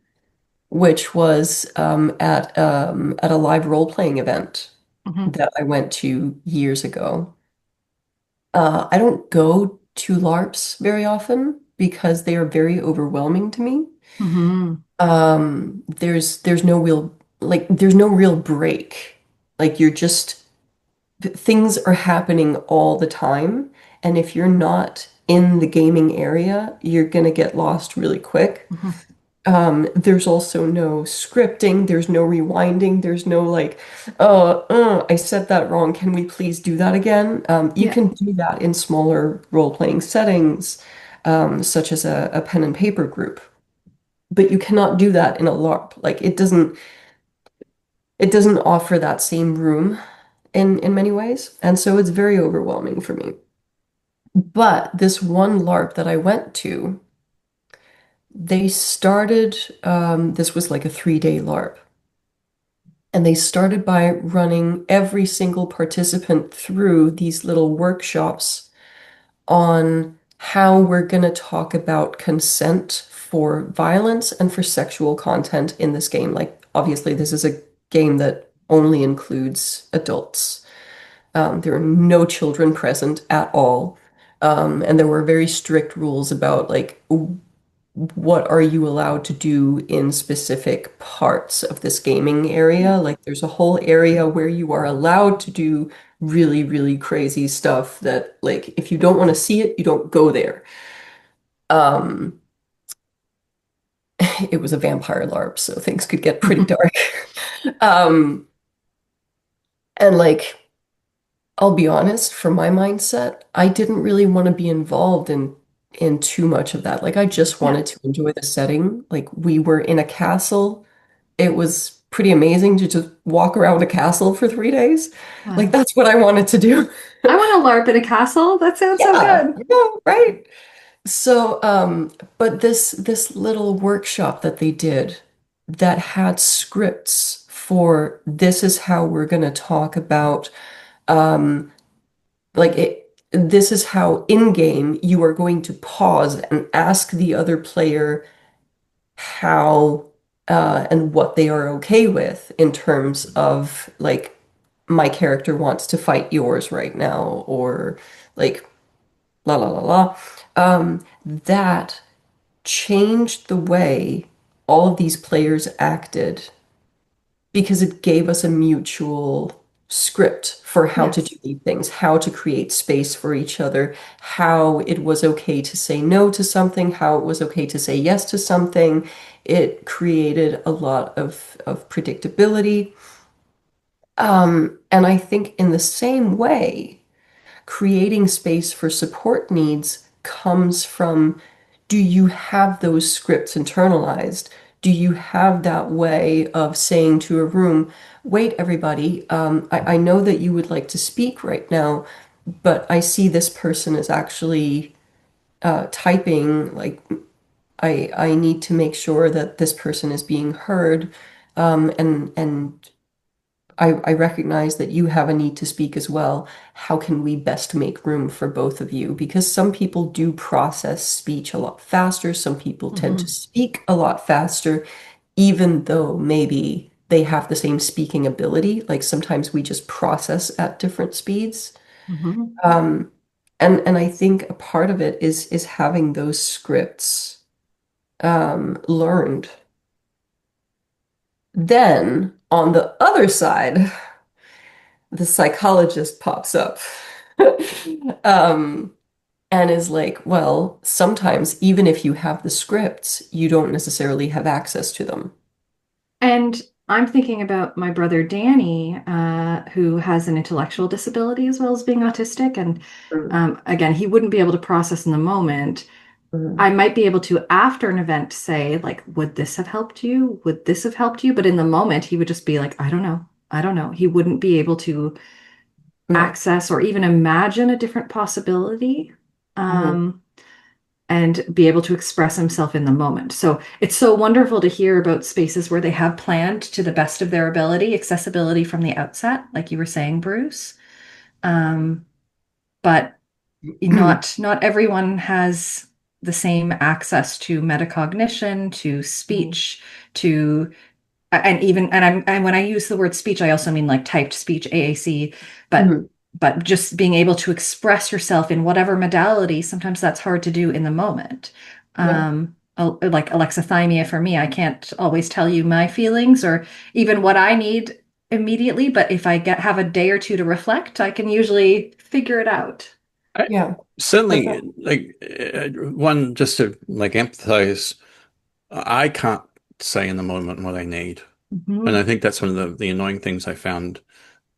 which was at a live role-playing event Hmm. that I went to years ago. I don't go to LARPs very often because they are very overwhelming to me. Hmm. There's no real there's no real break. Like you're just things are happening all the time, and if you're not in the gaming area, you're gonna get lost really quick. Hmm. There's also no scripting, there's no rewinding, there's no like, I said that wrong. Can we please do that again? You Yeah. can do that in smaller role-playing settings, such as a pen and paper group, but you cannot do that in a LARP. Like it doesn't offer that same room in many ways, and so it's very overwhelming for me. But this one LARP that I went to, they started, this was like a 3-day LARP. And they started by running every single participant through these little workshops on how we're going to talk about consent for violence and for sexual content in this game. Like, obviously, this is a game that only includes adults. There are no children present at all. And there were very strict rules about like what are you allowed to do in specific parts of this gaming area. Like there's a whole area where you are allowed to do really, really crazy stuff that like if you don't want to see it, you don't go there. Um, it was a vampire LARP, so things could get pretty dark. Um, and like I'll be honest, for my mindset, I didn't really want to be involved in too much of that. Like I just Yeah. wanted to enjoy the setting. Like we were in a castle. It was pretty amazing to just walk around a castle for 3 days. Like Wow. that's what I wanted to do. I want to LARP in a castle. That sounds so Yeah, good. yeah, right. So, but this little workshop that they did that had scripts for this is how we're going to talk about um this is how in game you are going to pause and ask the other player how and what they are okay with in terms of like my character wants to fight yours right now or like la la la la. That changed the way all of these players acted because it gave us a mutual script for how to Yes. do these things, how to create space for each other, how it was okay to say no to something, how it was okay to say yes to something. It created a lot of predictability. And I think in the same way, creating space for support needs comes from, do you have those scripts internalized? Do you have that way of saying to a room, wait, everybody, I know that you would like to speak right now, but I see this person is actually typing. Like, I need to make sure that this person is being heard. And I recognize that you have a need to speak as well. How can we best make room for both of you? Because some people do process speech a lot faster. Some people tend to Hmm. speak a lot faster, even though maybe they have the same speaking ability. Like sometimes we just process at different speeds. Hmm. Um, and I think a part of it is having those scripts learned. Then on the other side, the psychologist pops up um, and is like, well, sometimes even if you have the scripts, you don't necessarily have access to them. And I'm thinking about my brother Danny, who has an intellectual disability as well as being autistic. And Mm, again, he wouldn't be able to process in the moment. mm, I might be able to, after an event, say, like, would this have helped you? Would this have helped you? But in the moment, he would just be like, I don't know. I don't know. He wouldn't be able to yeah. access or even imagine a different possibility. Mhm, Um, and be able to express himself in the moment. So it's so wonderful to hear about spaces where they have planned to the best of their ability, accessibility from the outset, like you were saying, Bruce. Um, but not everyone has the same access to metacognition, to mhm, speech, to and even and when I use the word speech, I also mean like typed speech, AAC, but mhm. just being able to express yourself in whatever modality, sometimes that's hard to do in the moment. Yeah, Like alexithymia for me, I can't always tell you my feelings or even what I need immediately, but if I have a day or two to reflect, I can usually figure it out. I, yeah. That's certainly, like one just to like empathize, I can't say in the moment what I need. And I Mhm. think that's one of the annoying things I found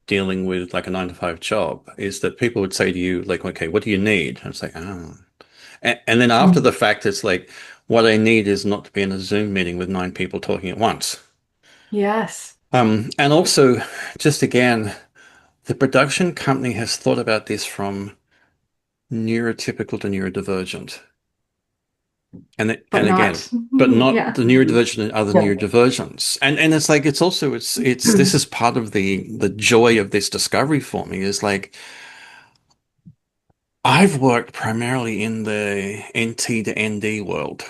dealing with like a 9 to 5 job is that people would say to you, like, okay, what do you need? And it's like, oh. And then after Mhm. the fact, it's like, what I need is not to be in a Zoom meeting with 9 people talking at once. Yes, And also, just again, the production company has thought about this from neurotypical to neurodivergent. but And not, again, but not yeah. the neurodivergent and other Yeah. neurodivergents. And it's like it's also it's this is part of the joy of this discovery for me is like I've worked primarily in the NT to ND world,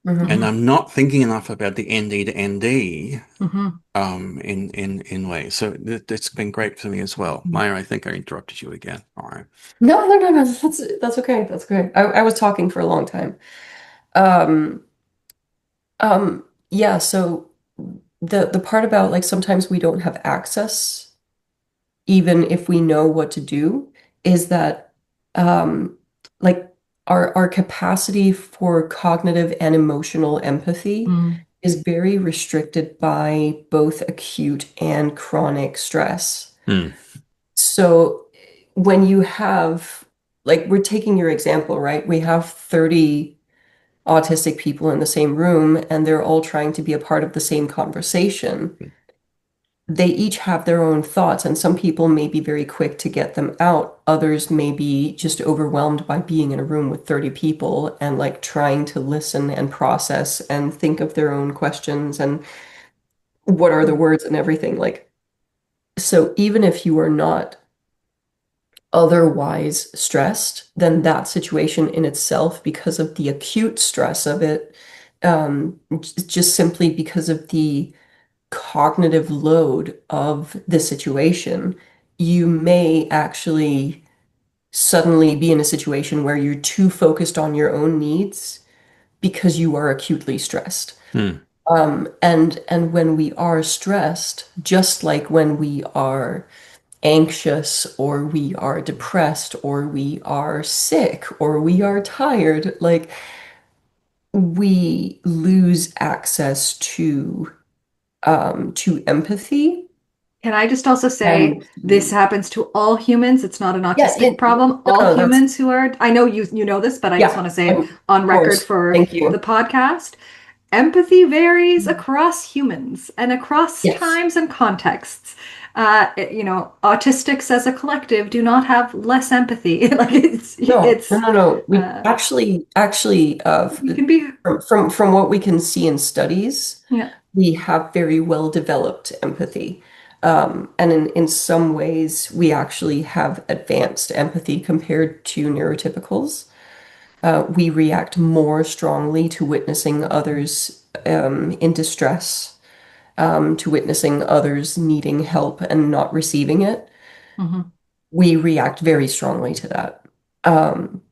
and Hmm. I'm not thinking enough about the ND to ND Hmm. in ways. So it's been great for me as well. Maya, I think I interrupted you again. All right. No, no, no, no. That's okay. That's okay. I was talking for a long time. Um, yeah, so the part about like sometimes we don't have access, even if we know what to do, is that um like our capacity for cognitive and emotional empathy Mm. is very restricted by both acute and chronic stress. Hmm. So when you have, like, we're taking your example, right? We have 30 autistic people in the same room and they're all trying to be a part of the same conversation. They each have their own thoughts, and some people may be very quick to get them out. Others may be just overwhelmed by being in a room with 30 people and like trying to listen and process and think of their own questions and what are the words and everything. Like, so even if you are not otherwise stressed, then that situation in itself, because of the acute stress of it, just simply because of the cognitive load of the situation, you may actually suddenly be in a situation where you're too focused on your own needs because you are acutely stressed. Hmm. And when we are stressed, just like when we are anxious or we are depressed or we are sick or we are tired, like we lose access to empathy. Can I just also say And this happens to all humans? It's not an yeah, autistic problem. no, All no, that's humans who are, I know you know this, but I just yeah, want to say it of on record course. for Thank the you. podcast. Empathy varies across humans and across Yes. times and contexts. Autistics as a collective do not have less empathy. Like No, no, it's no, no. We uh, actually, you can be, from what we can see in studies, yeah. we have very well developed empathy. And in some ways, we actually have advanced empathy compared to neurotypicals. We react more strongly to witnessing others in distress, to witnessing others needing help and not receiving it. Mhm. We react very strongly to that. Um,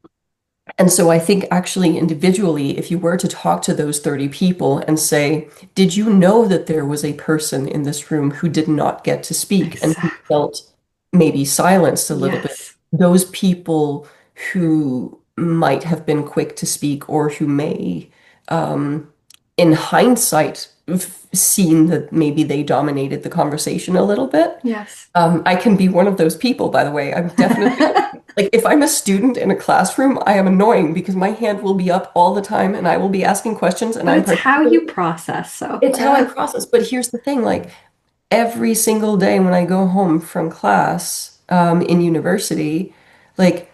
And so I think actually individually, if you were to talk to those 30 people and say, did you know that there was a person in this room who did not get to speak and who Exactly. felt maybe silenced a little bit? Yes. Those people who might have been quick to speak or who may, um, in hindsight, seen that maybe they dominated the conversation a little bit. Yes. I can be one of those people, by the way. I'm definitely like if I'm a student in a classroom, I am annoying because my hand will be up all the time and I will be asking questions and But I'm it's how you participating. process. So, It's how I process. But here's the thing, like every single day when I go home from class, in university, like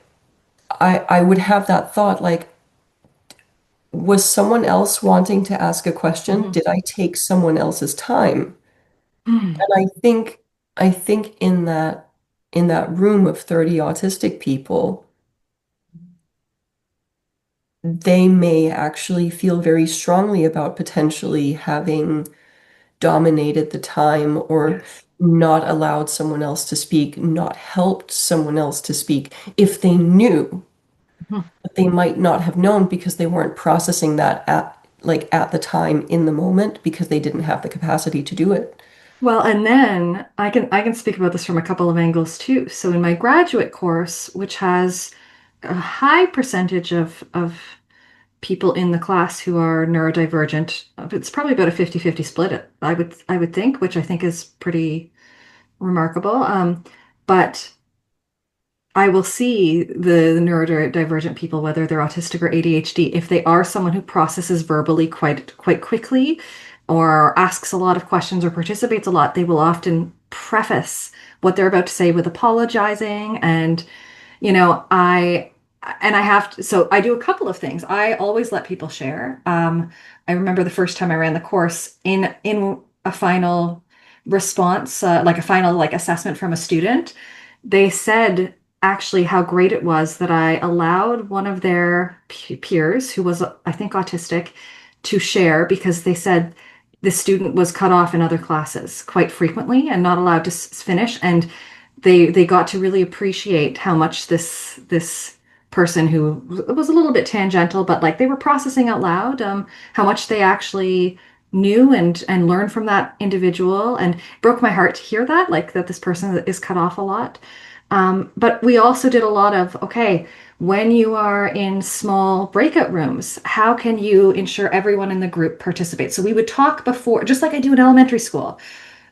I would have that thought, like, was someone else wanting to ask a question? mhm. Did I take someone else's time? Mm. And I think in that room of 30 autistic people, they may actually feel very strongly about potentially having dominated the time or Yes. not allowed someone else to speak, not helped someone else to speak if they knew, Mhm. but they might not have known because they weren't processing that at the time in the moment because they didn't have the capacity to do it. Well, and then I can speak about this from a couple of angles too. So in my graduate course, which has a high percentage of people in the class who are neurodivergent, it's probably about a 50-50 split, I would think, which I think is pretty remarkable. But I will see the neurodivergent people, whether they're autistic or ADHD, if they are someone who processes verbally quite quickly or asks a lot of questions or participates a lot, they will often preface what they're about to say with apologizing. And, I have to, so I do a couple of things. I always let people share. I remember the first time I ran the course in a final response, like a final like assessment from a student, they said actually how great it was that I allowed one of their peers, who was, I think, autistic, to share because they said the student was cut off in other classes quite frequently and not allowed to finish. And they got to really appreciate how much this person who was a little bit tangential, but like they were processing out loud, how much they actually knew and learned from that individual, and it broke my heart to hear that, like that this person is cut off a lot. But we also did a lot of, okay, when you are in small breakout rooms, how can you ensure everyone in the group participates? So we would talk before, just like I do in elementary school.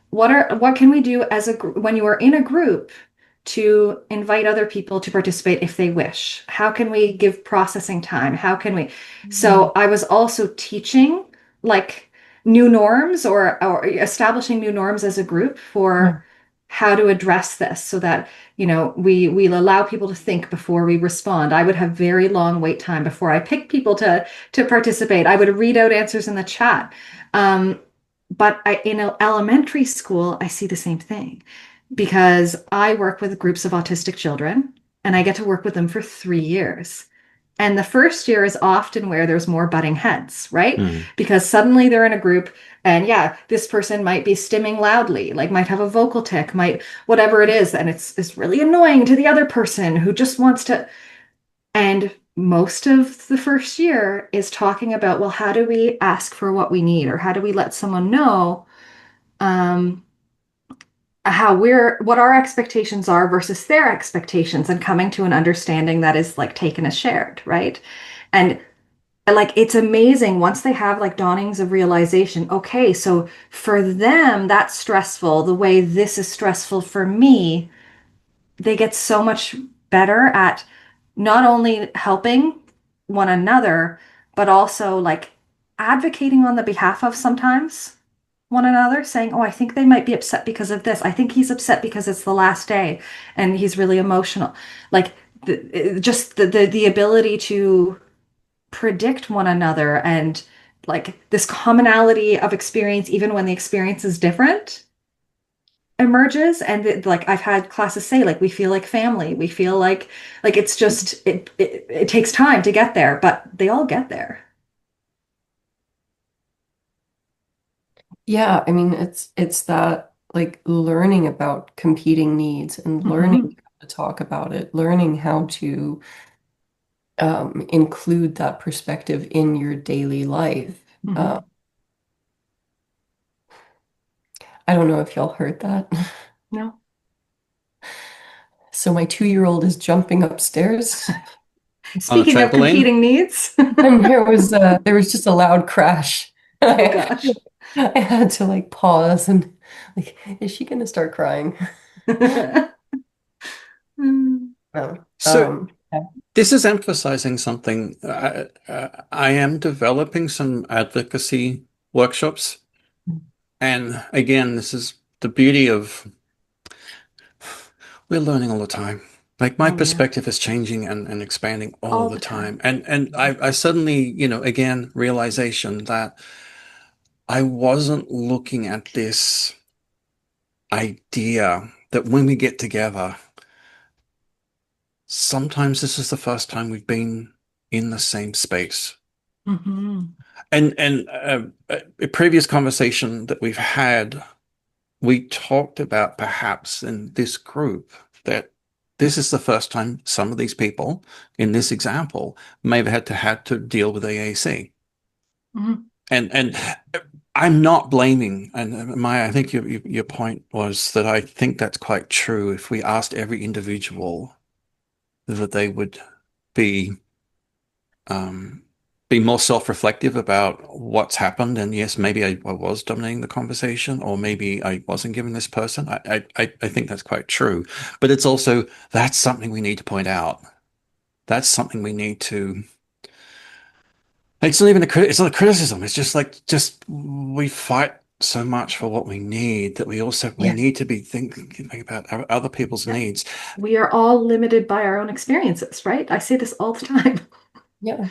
What can we do as when you are in a group to invite other people to participate if they wish? How can we give processing time? How can we? So I was also teaching like new norms or establishing new norms as a group Yeah. for how to address this so that we'll allow people to think before we respond. I would have very long wait time before I picked people to participate. I would read out answers in the chat. But in elementary school, I see the same thing because I work with groups of autistic children and I get to work with them for 3 years. And the first year is often where there's more butting heads, right? Mm. Because suddenly they're in a group and yeah, this person might be stimming loudly, like might have a vocal tick, might whatever it is, and it's really annoying to the other person who just wants to. And most of the first year is talking about, well, how do we ask for what we need or how do we let someone know? Um, what our expectations are versus their expectations, and coming to an understanding that is like taken as shared, right? And like it's amazing once they have like dawnings of realization. Okay, so for them that's stressful the way this is stressful for me. They get so much better at not only helping one another, but also like advocating on the behalf of sometimes one another, saying, "Oh, I think they might be upset because of this. I think he's upset because it's the last day and he's really emotional." Like just the ability to predict one another, and like this commonality of experience, even when the experience is different, emerges. And like I've had classes say, like, we feel like family, we feel like it's just it takes time to get there, but they all get there. Yeah, I mean it's that like learning about competing needs and learning Hmm. how to talk about it, learning how to include that perspective in your daily life. Uh, Hmm. I don't know if y'all heard that. No. So my 2-year-old is jumping upstairs, On a Speaking of trampoline? competing needs. and there was just a loud crash. Oh I, gosh. I had to like pause and like, is she gonna start crying? Mm. No. So Yeah. this is emphasizing something. I am developing some advocacy workshops. And again, this is the beauty of we're learning all the time. Like my Oh yeah, perspective is changing and expanding all all the the time. time. And I suddenly, again, realization that I wasn't looking at this idea that when we get together, sometimes this is the first time we've been in the same space. Hmm. And a previous conversation that we've had, we talked about perhaps in this group that this is the first time some of these people in this example may have had to deal with AAC. Hmm. And I'm not blaming. And Maya, I think your point was that I think that's quite true. If we asked every individual that they would be um, be more self-reflective about what's happened. And yes, maybe I was dominating the conversation, or maybe I wasn't giving this person. I think that's quite true. But it's also that's something we need to point out. That's something we need to. It's not even it's not a criticism. It's just like just we fight so much for what we need that we Yeah. need to be thinking about other people's Yeah. needs. We are all limited by our own experiences, right? I say this all the time. Yeah.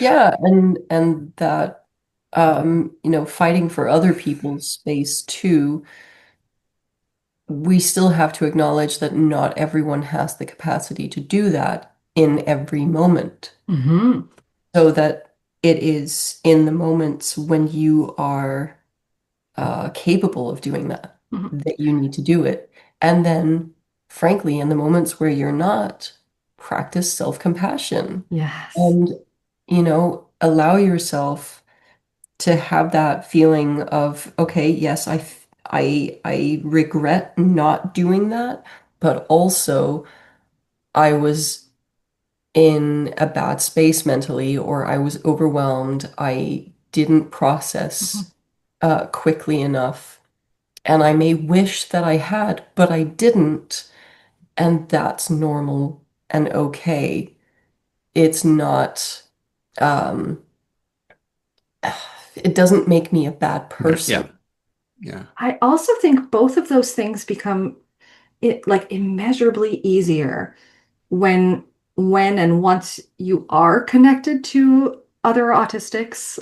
Yeah, and that fighting for other people's space too, we still have to acknowledge that not everyone has the capacity to do that in every moment. Hmm. So that it is in the moments when you are capable of doing that Hmm. that you need to do it. And then, frankly, in the moments where you're not, practice self-compassion Yes. and, allow yourself to have that feeling of, okay, yes, I regret not doing that, but also I was in a bad space mentally, or I was overwhelmed. I didn't Hmm. process quickly enough, and I may wish that I had, but I didn't, and that's normal and okay. It's not, um, it doesn't make me a bad Yeah, yeah, person. yeah. I also think both of those things become like immeasurably easier when and once you are connected to other autistics,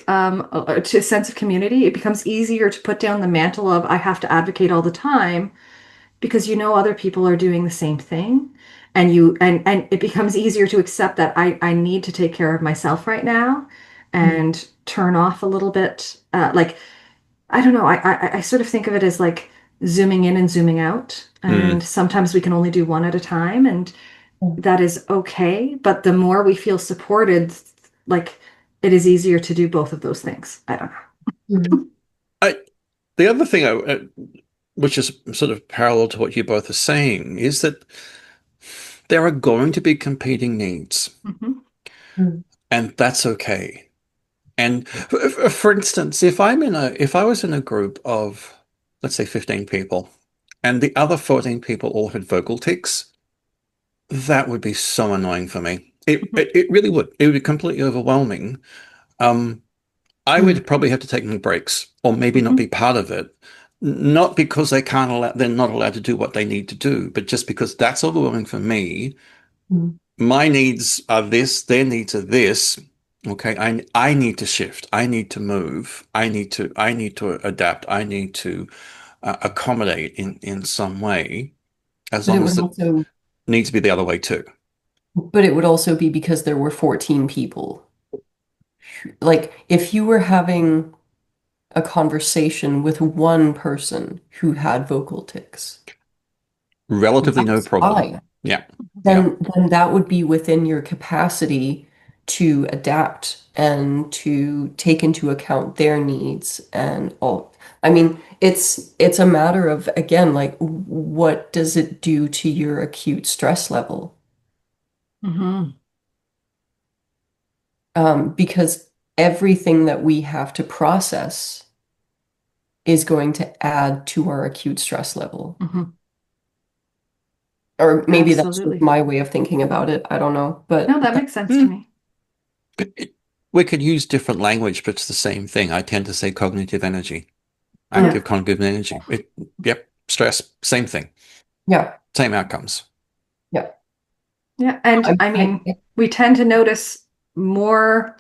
to a sense of community. It becomes easier to put down the mantle of I have to advocate all the time, because you know other people are doing the same thing, and it becomes easier to accept that I need to take care of myself right now, and turn off a little bit. Like, I don't know, I sort of think of it as like zooming in and zooming out, Mm. and sometimes we can only do one at a time, and that is okay. But the more we feel supported, like, it is easier to do both of those things. I don't know. Mhm. I, the other thing which is sort of parallel to what you both are saying, is that there are going to be competing needs, Hmm. Mm. and that's okay. And for instance, if I was in a group of, let's say, 15 people, and the other 14 people all had vocal tics, that would be so annoying for me. It really would. It would be completely overwhelming. Um, I Mm. would probably have to take my breaks, or maybe not Hmm. be part of it. Not because they're not allowed to do what they need to do, but just because that's overwhelming for me. Mm. My needs are this, their needs are this. Okay, I need to shift. I need to move. I need to adapt. I need to accommodate in some way, as But it long as would it also, needs to be the other way too. but it would also be because there were 14 people. Like if you were having a conversation with one person who had vocal tics, Relatively no that's problem. fine. Yeah, yeah. Then that would be within your capacity to adapt and to take into account their needs and all. I mean, it's a matter of, again, like what does it do to your acute stress level? Hmm. Because everything that we have to process is going to add to our acute stress level. Hmm. Or maybe that's just Absolutely. my way of thinking about it. I don't know. No, But that makes sense to Hmm. me. We could use different language, but it's the same thing. I tend to say cognitive energy, mm, Yeah. active cognitive energy. Yep, stress, same thing, yeah, same outcomes. yeah. Yeah. And I I, mean, we tend to notice more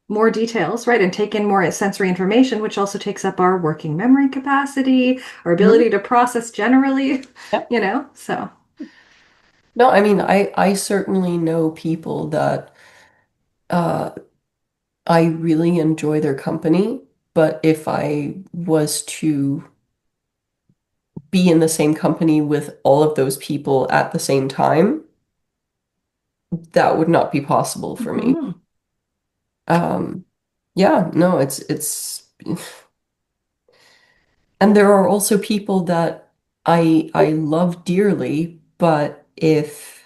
more details, right? And take in more sensory information, which also takes up our working memory capacity, our mhm, ability to process generally, yeah. so. No, I mean, I certainly know people that uh, I really enjoy their company, but if I was to be in the same company with all of those people at the same time, that would not be possible for me. Mhm. Um, yeah, no, and there are also people that I love dearly, but if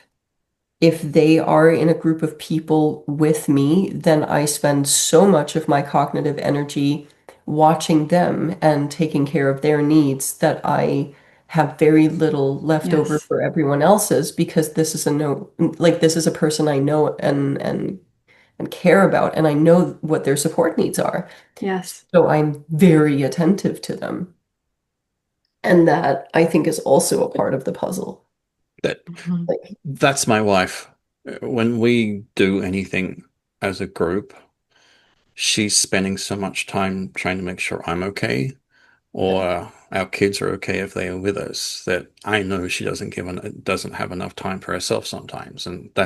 they are in a group of people with me, then I spend so much of my cognitive energy watching them and taking care of their needs that I have very little left over Yes. for everyone else's because this is a no, like this is a person I know and care about, and I know what their support needs are. Yes. So I'm very attentive to them. And that I think is also a part of the puzzle. That Mhm. Like, that's my wife. When we do anything as a group, she's spending so much time trying to make sure I'm okay yeah. or our kids are okay if they are with us, that I know she doesn't have enough time for herself sometimes, and Yeah.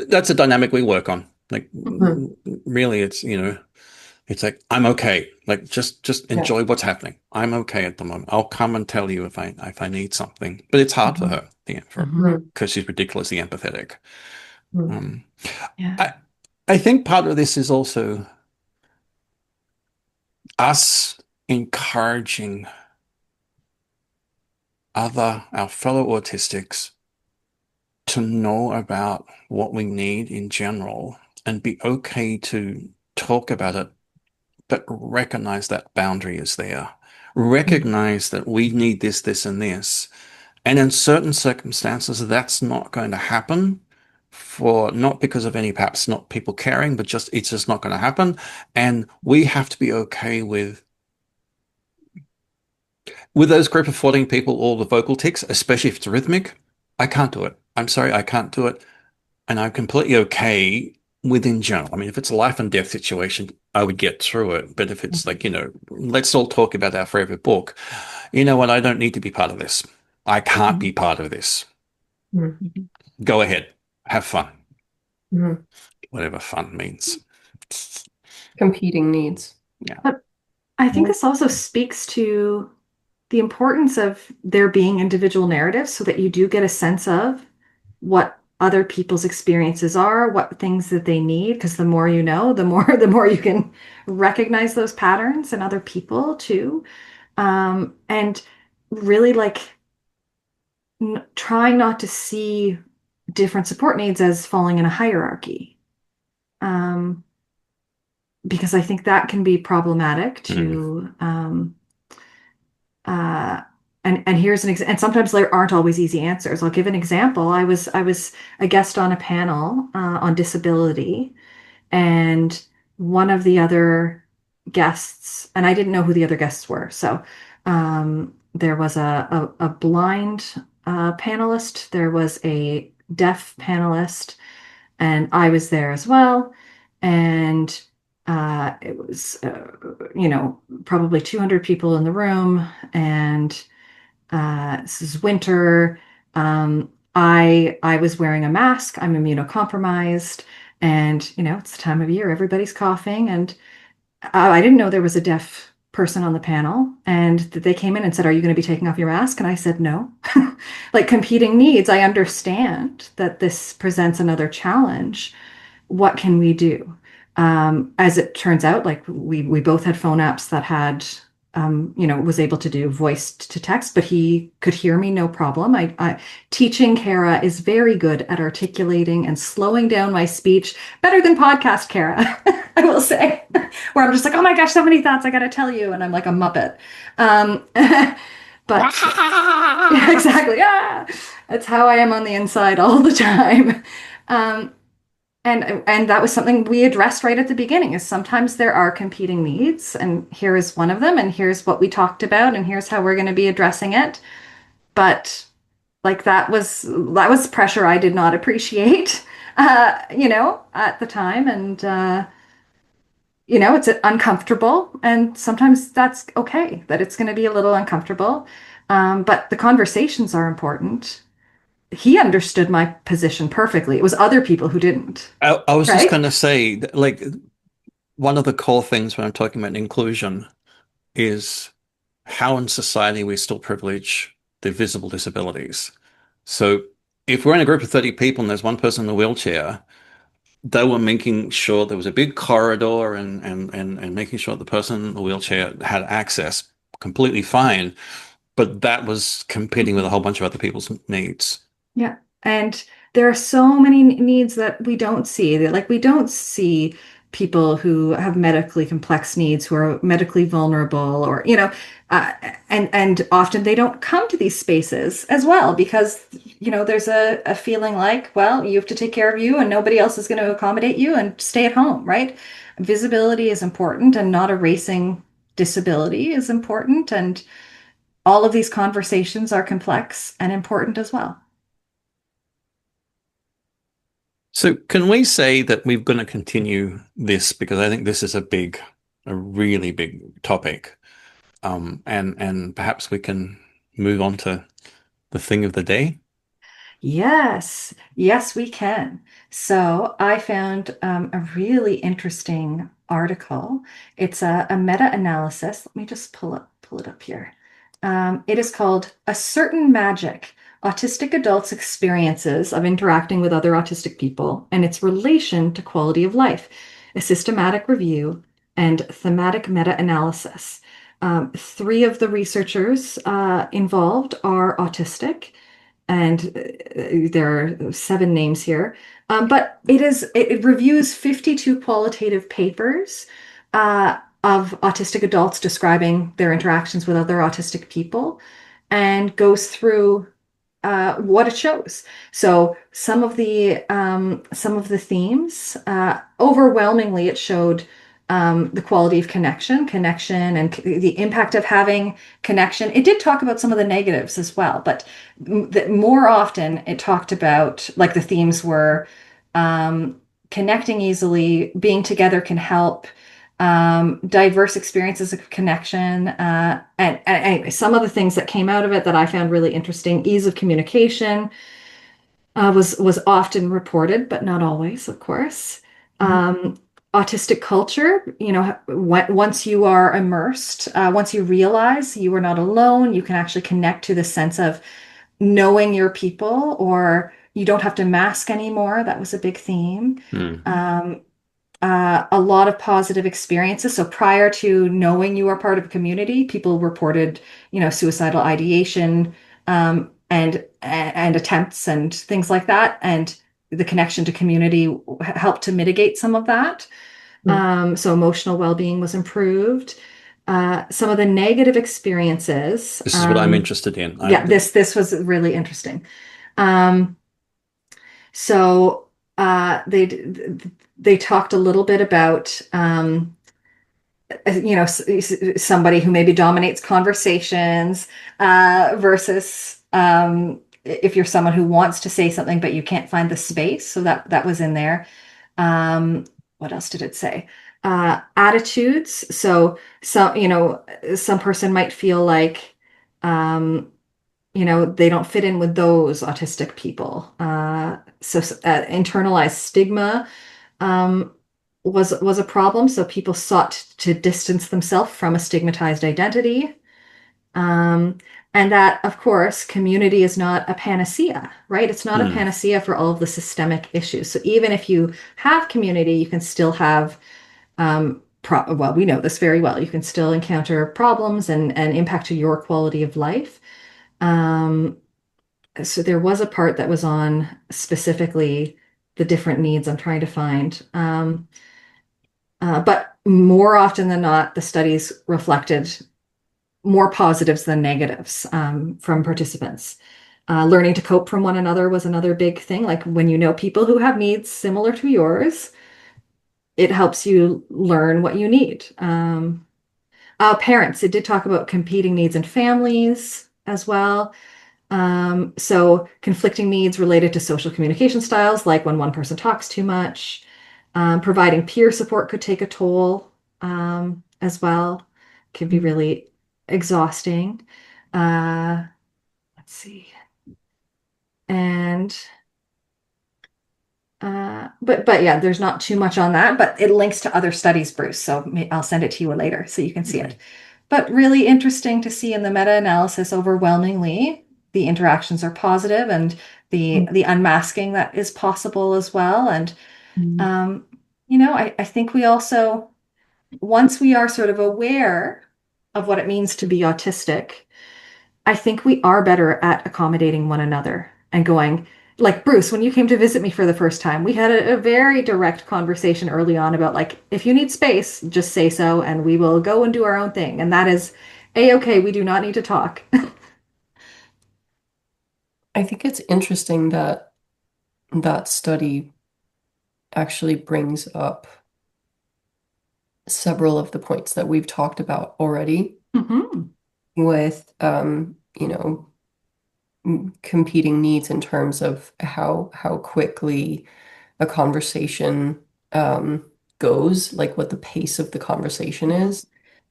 that's a dynamic we work on. Like Mhm. really, it's like I'm okay. Like just Yeah. enjoy what's happening. I'm okay at the moment. I'll come and tell you if I need something, but it's hard for Mhm. her, yeah, for Mhm. Mhm. because she's ridiculously empathetic. Mhm. Um, Yeah. I I think part of this is also us encouraging our fellow autistics to know about what we need in general and be okay to talk about it, but recognize that boundary is there. Mhm. Recognize that we need this, this, and this. And in certain circumstances, that's not going to happen for not because of any perhaps not people caring, but just it's just not going to happen. And we have to be okay with those group of 14 people, all the vocal tics, especially if it's rhythmic. I can't do it. I'm sorry, I can't do it. And I'm completely okay within general. I mean, if it's a life and death situation, I would get through it. But if it's like, let's all talk about our favorite book, you know what? I don't need to be part of this. I can't be Mhm. part of this. Mhm. Mhm. Go ahead. Have fun. Mhm. Whatever fun means. Competing needs. Yeah. But I think Mhm. this also speaks to the importance of there being individual narratives so that you do get a sense of what other people's experiences are, what things that they need, because the more you know, the more you can recognize those patterns in other people too. And really like trying not to see different support needs as falling in a hierarchy. Um, because I think that can be problematic Mm. to uh, and here's and sometimes there aren't always easy answers. I'll give an example. I was a guest on a panel on disability, and one of the other guests, and I didn't know who the other guests were, so there was a blind panelist, there was a deaf panelist, and I was there as well. And it was, probably 200 people in the room. And this is winter. I was wearing a mask. I'm immunocompromised. And, it's the time of year, everybody's coughing. And I didn't know there was a deaf person on the panel, and they came in and said, "Are you going to be taking off your mask?" And I said, "No." Like competing needs, I understand that this presents another challenge. What can we do? As it turns out, like we both had phone apps that had, was able to do voice to text, but he could hear me no problem. Teaching Kara is very good at articulating and slowing down my speech, better than podcast Kara, I will say, where I'm just like, oh my gosh, so many thoughts I got to tell you, and I'm like a Muppet. Um, but yeah, exactly, yeah, that's how I am on the inside all the time. Um, and that was something we addressed right at the beginning, is sometimes there are competing needs, and here is one of them, and here's what we talked about, and here's how we're going to be addressing it. But like that was pressure I did not appreciate, at the time. And it's uncomfortable, and sometimes that's okay, that it's going to be a little uncomfortable. But the conversations are important. He understood my position perfectly. It was other people who didn't, I was just right? going to say, like, one of the core things when I'm talking about inclusion is how in society we still privilege the visible disabilities. So if we're in a group of 30 people and there's one person in a wheelchair, they were making sure there was a big corridor and making sure the person in the wheelchair had access completely fine. But that was competing with a whole bunch of other people's needs. Yeah. And there are so many needs that we don't see. Like we don't see people who have medically complex needs, who are medically vulnerable, or uh, and often they don't come to these spaces as well, because there's a feeling like, well, you have to take care of you and nobody else is going to accommodate you, and stay at home, right? Visibility is important, and not erasing disability is important, and all of these conversations are complex and important as well. So can we say that we're going to continue this because I think this is a really big topic, and perhaps we can move on to the thing of the day. Yes, yes, we can. So I found a really interesting article. It's a meta-analysis. Let me just pull it up here. It is called "A Certain Magic: Autistic Adults' Experiences of Interacting with Other Autistic People and Its Relation to Quality of Life, a Systematic Review and Thematic Meta-Analysis." Three of the researchers involved are autistic, and there are seven names here. But it reviews 52 qualitative papers of autistic adults describing their interactions with other autistic people, and goes through what it shows. So some of the themes, overwhelmingly, it showed the quality of connection, and the impact of having connection. It did talk about some of the negatives as well, but more often it talked about, like, the themes were connecting easily, being together can help, diverse experiences of connection. And anyway, some of the things that came out of it that I found really interesting: ease of communication was often reported, but not always, of course. Um, Autistic culture, once you are immersed, once you realize you are not alone, you can actually connect to the sense of knowing your people, or you don't have to mask anymore. That was a big theme. Hmm. Um, a lot of positive experiences. So prior to knowing you are part of a community, people reported, suicidal ideation, and attempts and things like that. And the connection to community helped to mitigate some of that. Mm. So emotional well-being was improved. Some of the negative experiences, This is what I'm interested in. yeah, this was really interesting. Um, so they talked a little bit about somebody who maybe dominates conversations versus if you're someone who wants to say something but you can't find the space. So that was in there. Um, what else did it say? Attitudes. So some person might feel like um, they don't fit in with those autistic people. So internalized stigma um, was a problem. So people sought to distance themselves from a stigmatized identity. Um, and that, of course, community is not a panacea, right? It's not a Hmm. panacea for all of the systemic issues. So even if you have community, you can still have, well, we know this very well. You can still encounter problems and impact to your quality of life. Um, so there was a part that was on specifically the different needs I'm trying to find. But more often than not, the studies reflected more positives than negatives from participants. Learning to cope from one another was another big thing. Like when you know people who have needs similar to yours, it helps you learn what you need. Parents, it did talk about competing needs in families as well. So conflicting needs related to social communication styles, like when one person talks too much, providing peer support could take a toll as well. Can be Mm. really exhausting. Uh, let's see. And but yeah, there's not too much on that, but it links to other studies, Bruce. So I'll send it to you later so you can see it. But really interesting to see in the meta-analysis, overwhelmingly, the interactions are positive and the unmasking that is possible as well. And Mm. um, I think we also, once we are sort of aware of what it means to be autistic, I think we are better at accommodating one another and going, like Bruce, when you came to visit me for the first time, we had a very direct conversation early on about like, if you need space, just say so and we will go and do our own thing. And that is a-okay. We do not need to talk. I think it's interesting that that study actually brings up several of the points that we've talked about already Mhm. with, competing needs in terms of how quickly a conversation goes, like what the pace of the conversation Mhm. is,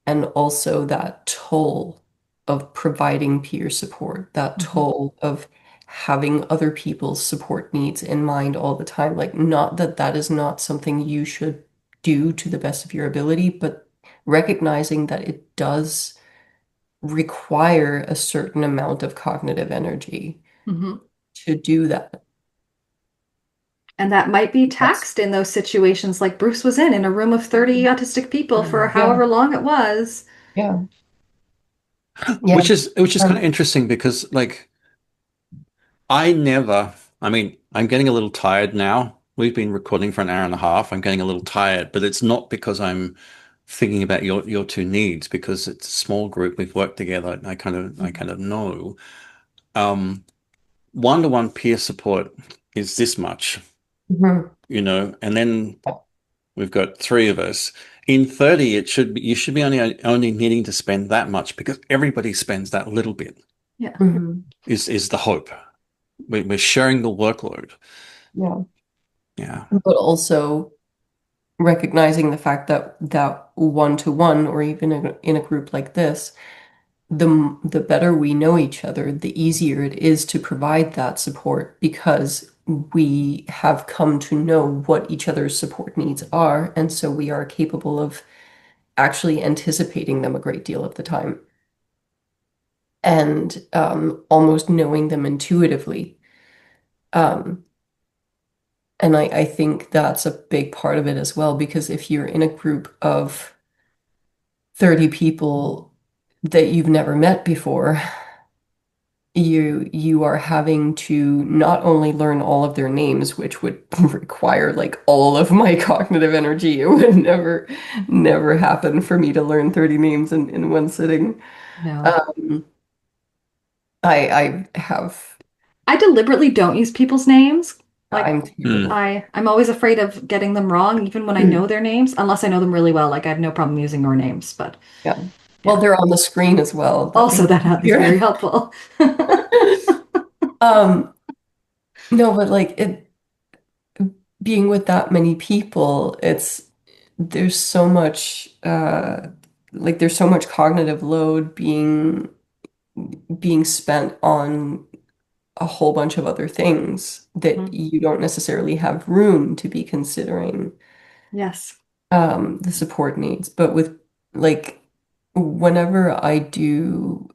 and also that toll of providing peer support, that Mhm. toll of having other people's support needs in mind all the time. Like, not that that is not something you should do to the best of your ability, but recognizing that it does require a certain amount of cognitive energy Mhm. to do that. And that might be That's, taxed in those situations like Bruce was in a room of 30 autistic people for yeah, however long it was. yeah, yeah. Which is kind of Um, interesting because like I never, I mean, I'm getting a little tired now. We've been recording for an hour and a half. I'm getting a little tired, but it's not because I'm thinking about your two needs because it's a small group. We've worked together. I kind of know. Um, One-to-one peer support is this much, mhm. and then we've got three of us. In 30, you should be only needing to spend that much because everybody spends that little bit Yeah. Mhm. is the hope. We're sharing the workload. Yeah. Yeah. But also recognizing the fact that that one-to-one or even in a group like this, the better we know each other, the easier it is to provide that support because we have come to know what each other's support needs are, and so we are capable of actually anticipating them a great deal of the time and almost knowing them intuitively. Um, And I think that's a big part of it as well, because if you're in a group of 30 people that you've never met before, you are having to not only learn all of their names, which would require like all of my cognitive energy. It would never happen for me to learn 30 names in one sitting. No. Um, I have I deliberately don't use people's names. Like I'm Hmm. terrible. I'm always afraid of getting them wrong, even when I know their names, unless I know them really well. Like I have no problem using your names, but Yeah. Well, yeah. they're on the screen as well. That Also, makes that it is very easier. helpful. Um, no, but like it being with that many people, it's there's so much like there's so much cognitive load being spent on a whole bunch of other things that Mhm. you don't necessarily have room to be considering Yes. the support needs. But with like whenever I do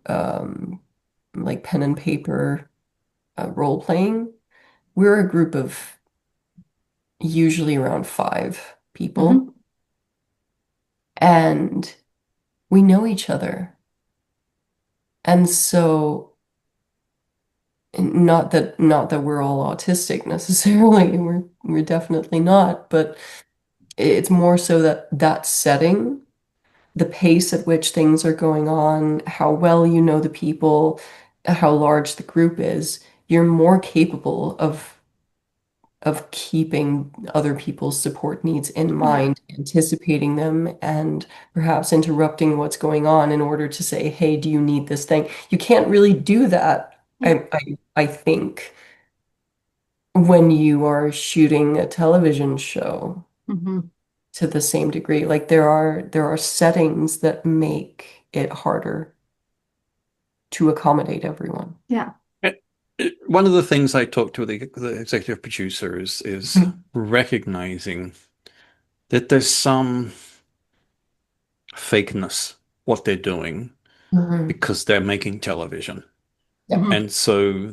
like pen and paper role playing, we're a group of usually around 5 people, Hmm. and we know each other. And so not that we're all autistic necessarily. We're definitely not, but it's more so that that setting, the pace at which things are going on, how well you know the people, how large the group is, you're more capable of keeping other people's support needs in Yeah. mind, anticipating them, and perhaps interrupting what's going on in order to say, hey, do you need this thing? You can't really do that, Yeah. I think, when you are shooting a television show Hmm. to the same degree. Like there are settings that make it harder to accommodate everyone. Yeah. Eh, One of the things I talked to the executive producer is recognizing that there's some fakeness what they're doing Mhm. because they're making television. Yeah. Hmm. And so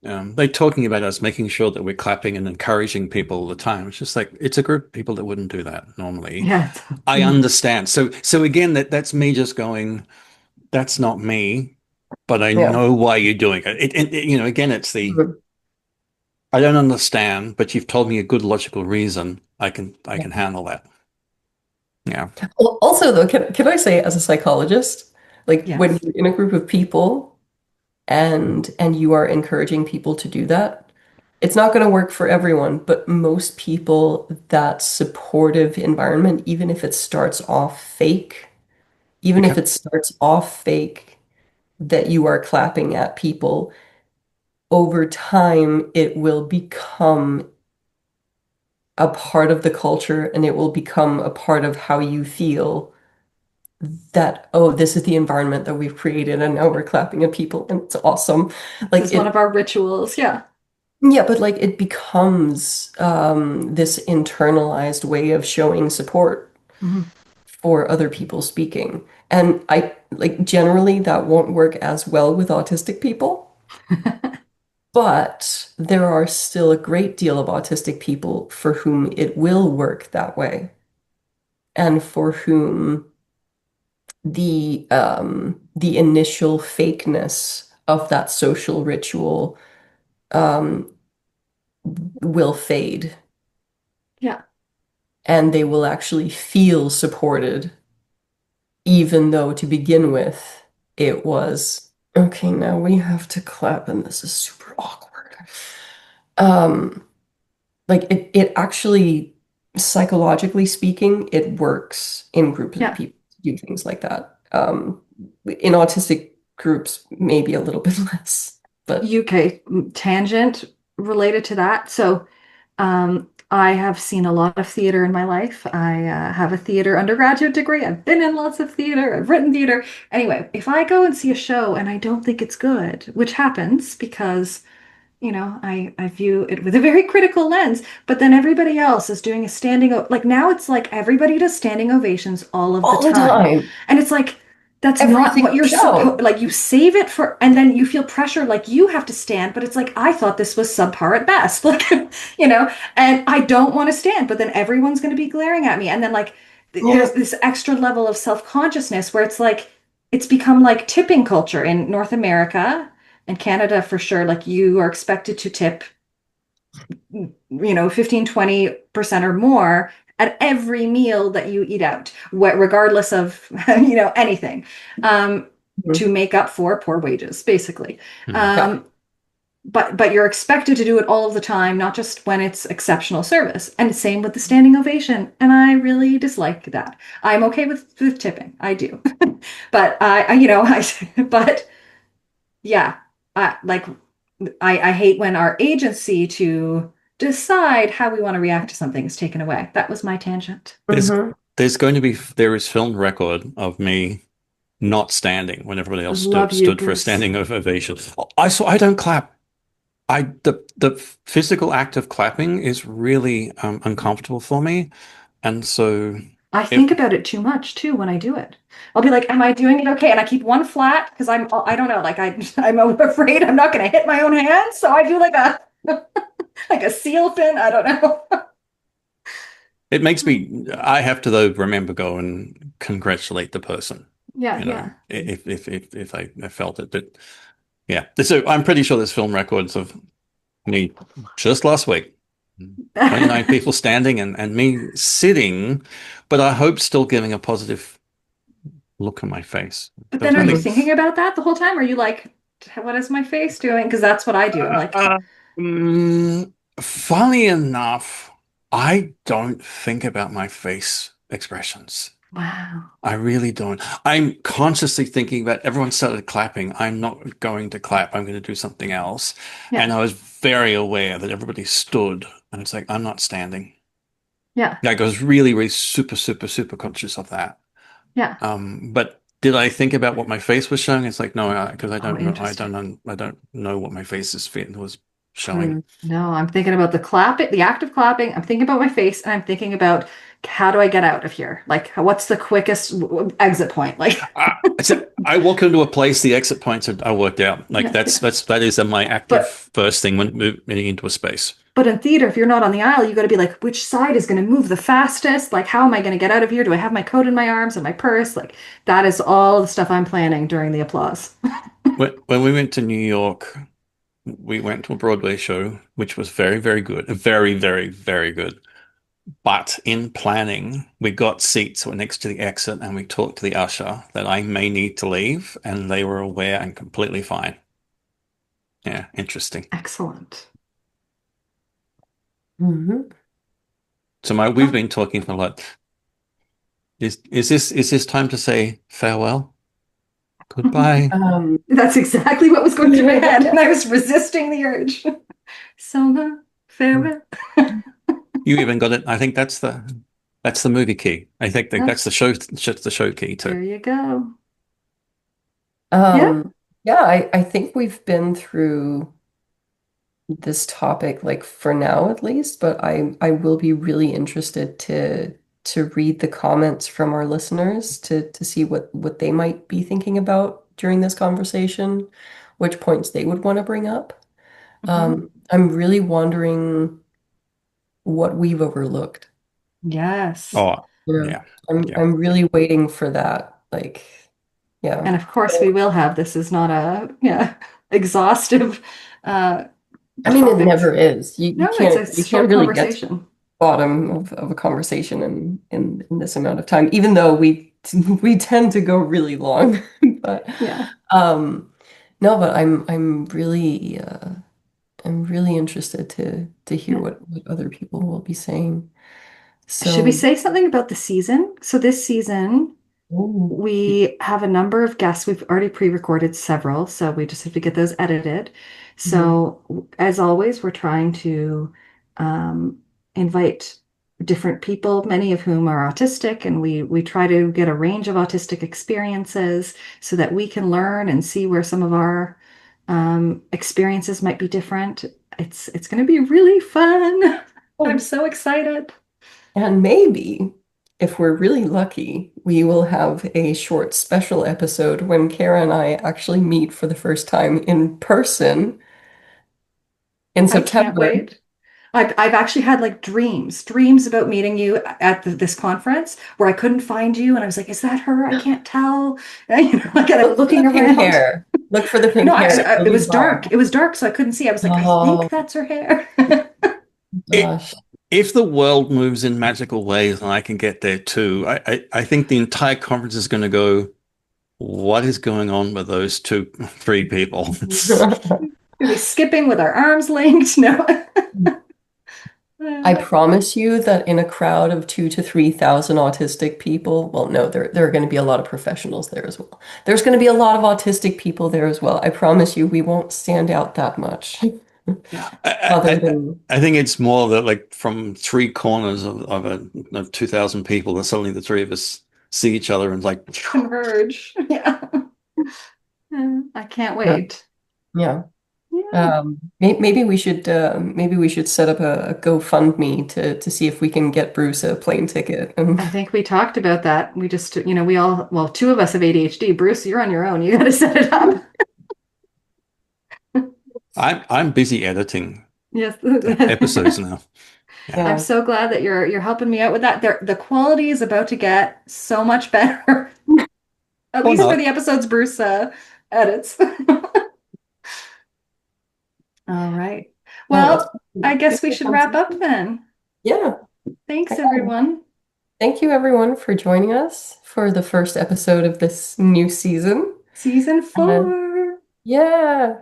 they're talking about us making sure that we're clapping and encouraging people all the time. It's just like it's a group of people that wouldn't do that normally. Yeah. I understand. So again, that's me just going, that's not me, but I Yeah. know why you're doing it. Again, it's the Mhm. I don't understand, but you've told me a good logical reason. I Yeah. can handle that. Yeah. Well, also, though, can I say, as a psychologist, like when Yes. you're in a group of people and you are encouraging people to do that, it's not going to work for everyone, but most people, that supportive environment, even if it starts off fake, even if Okay. it starts off fake, that you are clapping at people, over time, it will become a part of the culture and it will become a part of how you feel that, oh, this is the environment that we've created and now we're clapping at people and it's awesome. This Like is one of it, our rituals. Yeah. yeah, but like it becomes this internalized way of showing support Hmm. for other people speaking. And I like generally that won't work as well with autistic people. But there are still a great deal of autistic people for whom it will work that way, and for whom the initial fakeness of that social ritual um, will fade, Yeah. and they will actually feel supported, even though to begin with it was, okay, now we have to clap, and this is super awkward. Um, Like it actually, psychologically speaking, it works in groups of Yeah. people to do things like that. In autistic groups, maybe a little bit less, but UK tangent related to that. So, I have seen a lot of theater in my life. I have a theater undergraduate degree. I've been in lots of theater. I've written theater. Anyway, if I go and see a show and I don't think it's good, which happens because, I view it with a very critical lens, but then everybody else is doing a like now it's like everybody does standing ovations all of the all the time. time. And it's like, That's every not what single you're supposed, show. like you save it for, and then you feel pressure like you have to stand, but it's like, I thought this was subpar at best. Like, and I don't want to stand, but then everyone's going to be glaring at me. And then like, Yeah. there's this extra level of self-consciousness where it's like, it's become like tipping culture in North America and Canada for sure. Like you are expected to tip 15, 20% or more at every meal that you eat out, regardless of, anything, um, to Mhm. make up for poor wages, basically. Mm. Yeah. Um, but you're expected to do it all of the time, not just when it's exceptional service. And same with the standing ovation. And I really dislike that. I'm okay with tipping. I do. But but yeah, like I hate when our agency to decide how we want to react to something is taken away. That was my tangent. There's Hmm. there is film record of me not standing when everybody else Love you, stood for a Bruce. standing ovation. I don't clap. The physical act of clapping is really uncomfortable for me, and so I if think about it too much too when I do it. I'll be like, "Am I doing it okay?" And I keep one flat because I don't know, like I'm afraid I'm not going to hit my own hands, so I do like a like a seal fin. I don't know. it makes me, I have to though remember go and congratulate the person, Yeah, yeah. if I felt it, but yeah. So I'm pretty sure there's film records of me just last week. 29 people standing and me sitting, but I hope still giving a positive look on my face. But There was then are you nothing. thinking about that the whole time? Are you like, what is my face doing? Because that's what I do. I'm like, Uh, Funny enough, I don't think about my face expressions. wow. I really don't. I'm consciously thinking that everyone started clapping. I'm not going to clap. I'm going to do something else. Yeah, And I was very aware that everybody stood. And it's like, I'm not standing. yeah, Like I was really, really super, super, super conscious of that. yeah. But did I think about what my face was showing? It's like, no, because I Oh, don't know. interesting. I don't know what my face's fit was showing. Mm. No, I'm thinking about the clapping, the act of clapping. I'm thinking about my face, and I'm thinking about how do I get out of here? Like, what's the quickest exit point? Like, I walk into a place, the exit points are worked out. Like yeah, yeah. that is my active But first thing when moving into a space. but in theater, if you're not on the aisle, you got to be like, which side is going to move the fastest? Like, how am I going to get out of here? Do I have my coat in my arms and my purse? Like, that is all the stuff I'm planning during the applause. When we went to New York, we went to a Broadway show, which was very, very good, very, very, very good. But in planning, we got seats that were next to the exit, and we talked to the usher that I may need to leave, and they were aware and completely fine. Yeah, interesting. Excellent. Hmm. So we've been talking for a lot. Is this time to say farewell? Goodbye. Um, That's exactly what was going through my head, and I was resisting the urge. So long, farewell. You even got it. I think that's the movie key. I think Yeah, that's the show key too. there you go. Yeah. um, yeah, I think we've been through this topic, like for now at least, but I will be really interested to read the comments from our listeners to see what they might be thinking about during this conversation, which points they would want to bring up. Mhm. I'm really wondering what we've overlooked. Yes. Oh, Yeah. yeah, I'm yeah. I'm really waiting for that. Like, yeah. And of course, we So, will have this is not a exhaustive uh, I mean, it topic. never is. You No, it's can't a you can't short really get to the conversation. bottom of a conversation in this amount of time, even though we we tend to go really long. But Yeah. um no, but I'm really interested to hear Yeah. what other people will be saying. Should we So, say something about the season? So this season, ooh. we have a number of guests. We've already pre-recorded several, so we just have to get those edited. Mhm. So, as always, we're trying to invite different people, many of whom are autistic, and we try to get a range of autistic experiences so that we can learn and see where some of our experiences might be different. It's going to be really fun. I'm Oh, so excited. and maybe. if we're really lucky, we will have a short special episode when Kara and I actually meet for the first time in person in I can't September. wait. I've actually had like dreams about meeting you at this conference where I couldn't find you, and I was like, "Is that her? I can't tell." And, like, and I'm Look for the looking pink around. hair. Look for the No, pink hair. It it will be was Maja. dark. It was dark, so I couldn't see. I was like, "I think Oh that's her hair." It, gosh. if the world moves in magical ways and I can get there too, I think the entire conference is going to go, what is going on with those three people? We'll be skipping with our arms linked. No. I promise you that in a crowd of 2 to 3 thousand autistic people, well, no, there are going to be a lot of professionals there as well. There's going to be a lot of autistic people there as well. I promise you, we won't stand out that much, Yeah. other than I think it's more that like from three corners of 2,000 people, that suddenly the three of us see each other and like, Converge. Yeah. I can't yeah. wait. Yeah. Yeah. Maybe we should set up a GoFundMe to see if we can get Bruce a plane ticket. And I think we talked about that. We just, we all, well, two of us have ADHD. Bruce, you're on your own. You got to set it up. I'm busy editing Yes. episodes now. Yeah. I'm yeah, so glad that you're helping me out with that. The quality is about to get so much better, at Or least for not. the episodes Bruce edits. All right. well, it's Well, I guess we good should wrap up conversation. then. Yeah. Thanks, Okay. everyone. Thank you everyone for joining us for the first episode of this new season. Season And 4. yeah,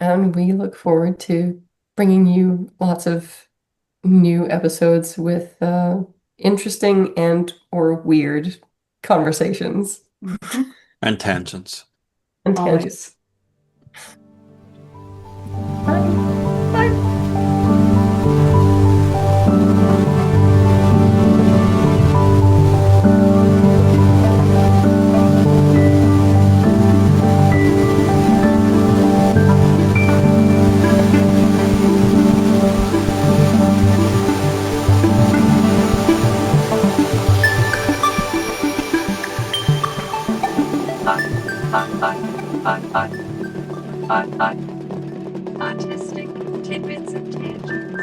and we look forward to bringing you lots of new episodes with interesting and or weird conversations Mhm. And tangents. and tangents. Always. Bye. Bye. Autistic tidbits and tangents.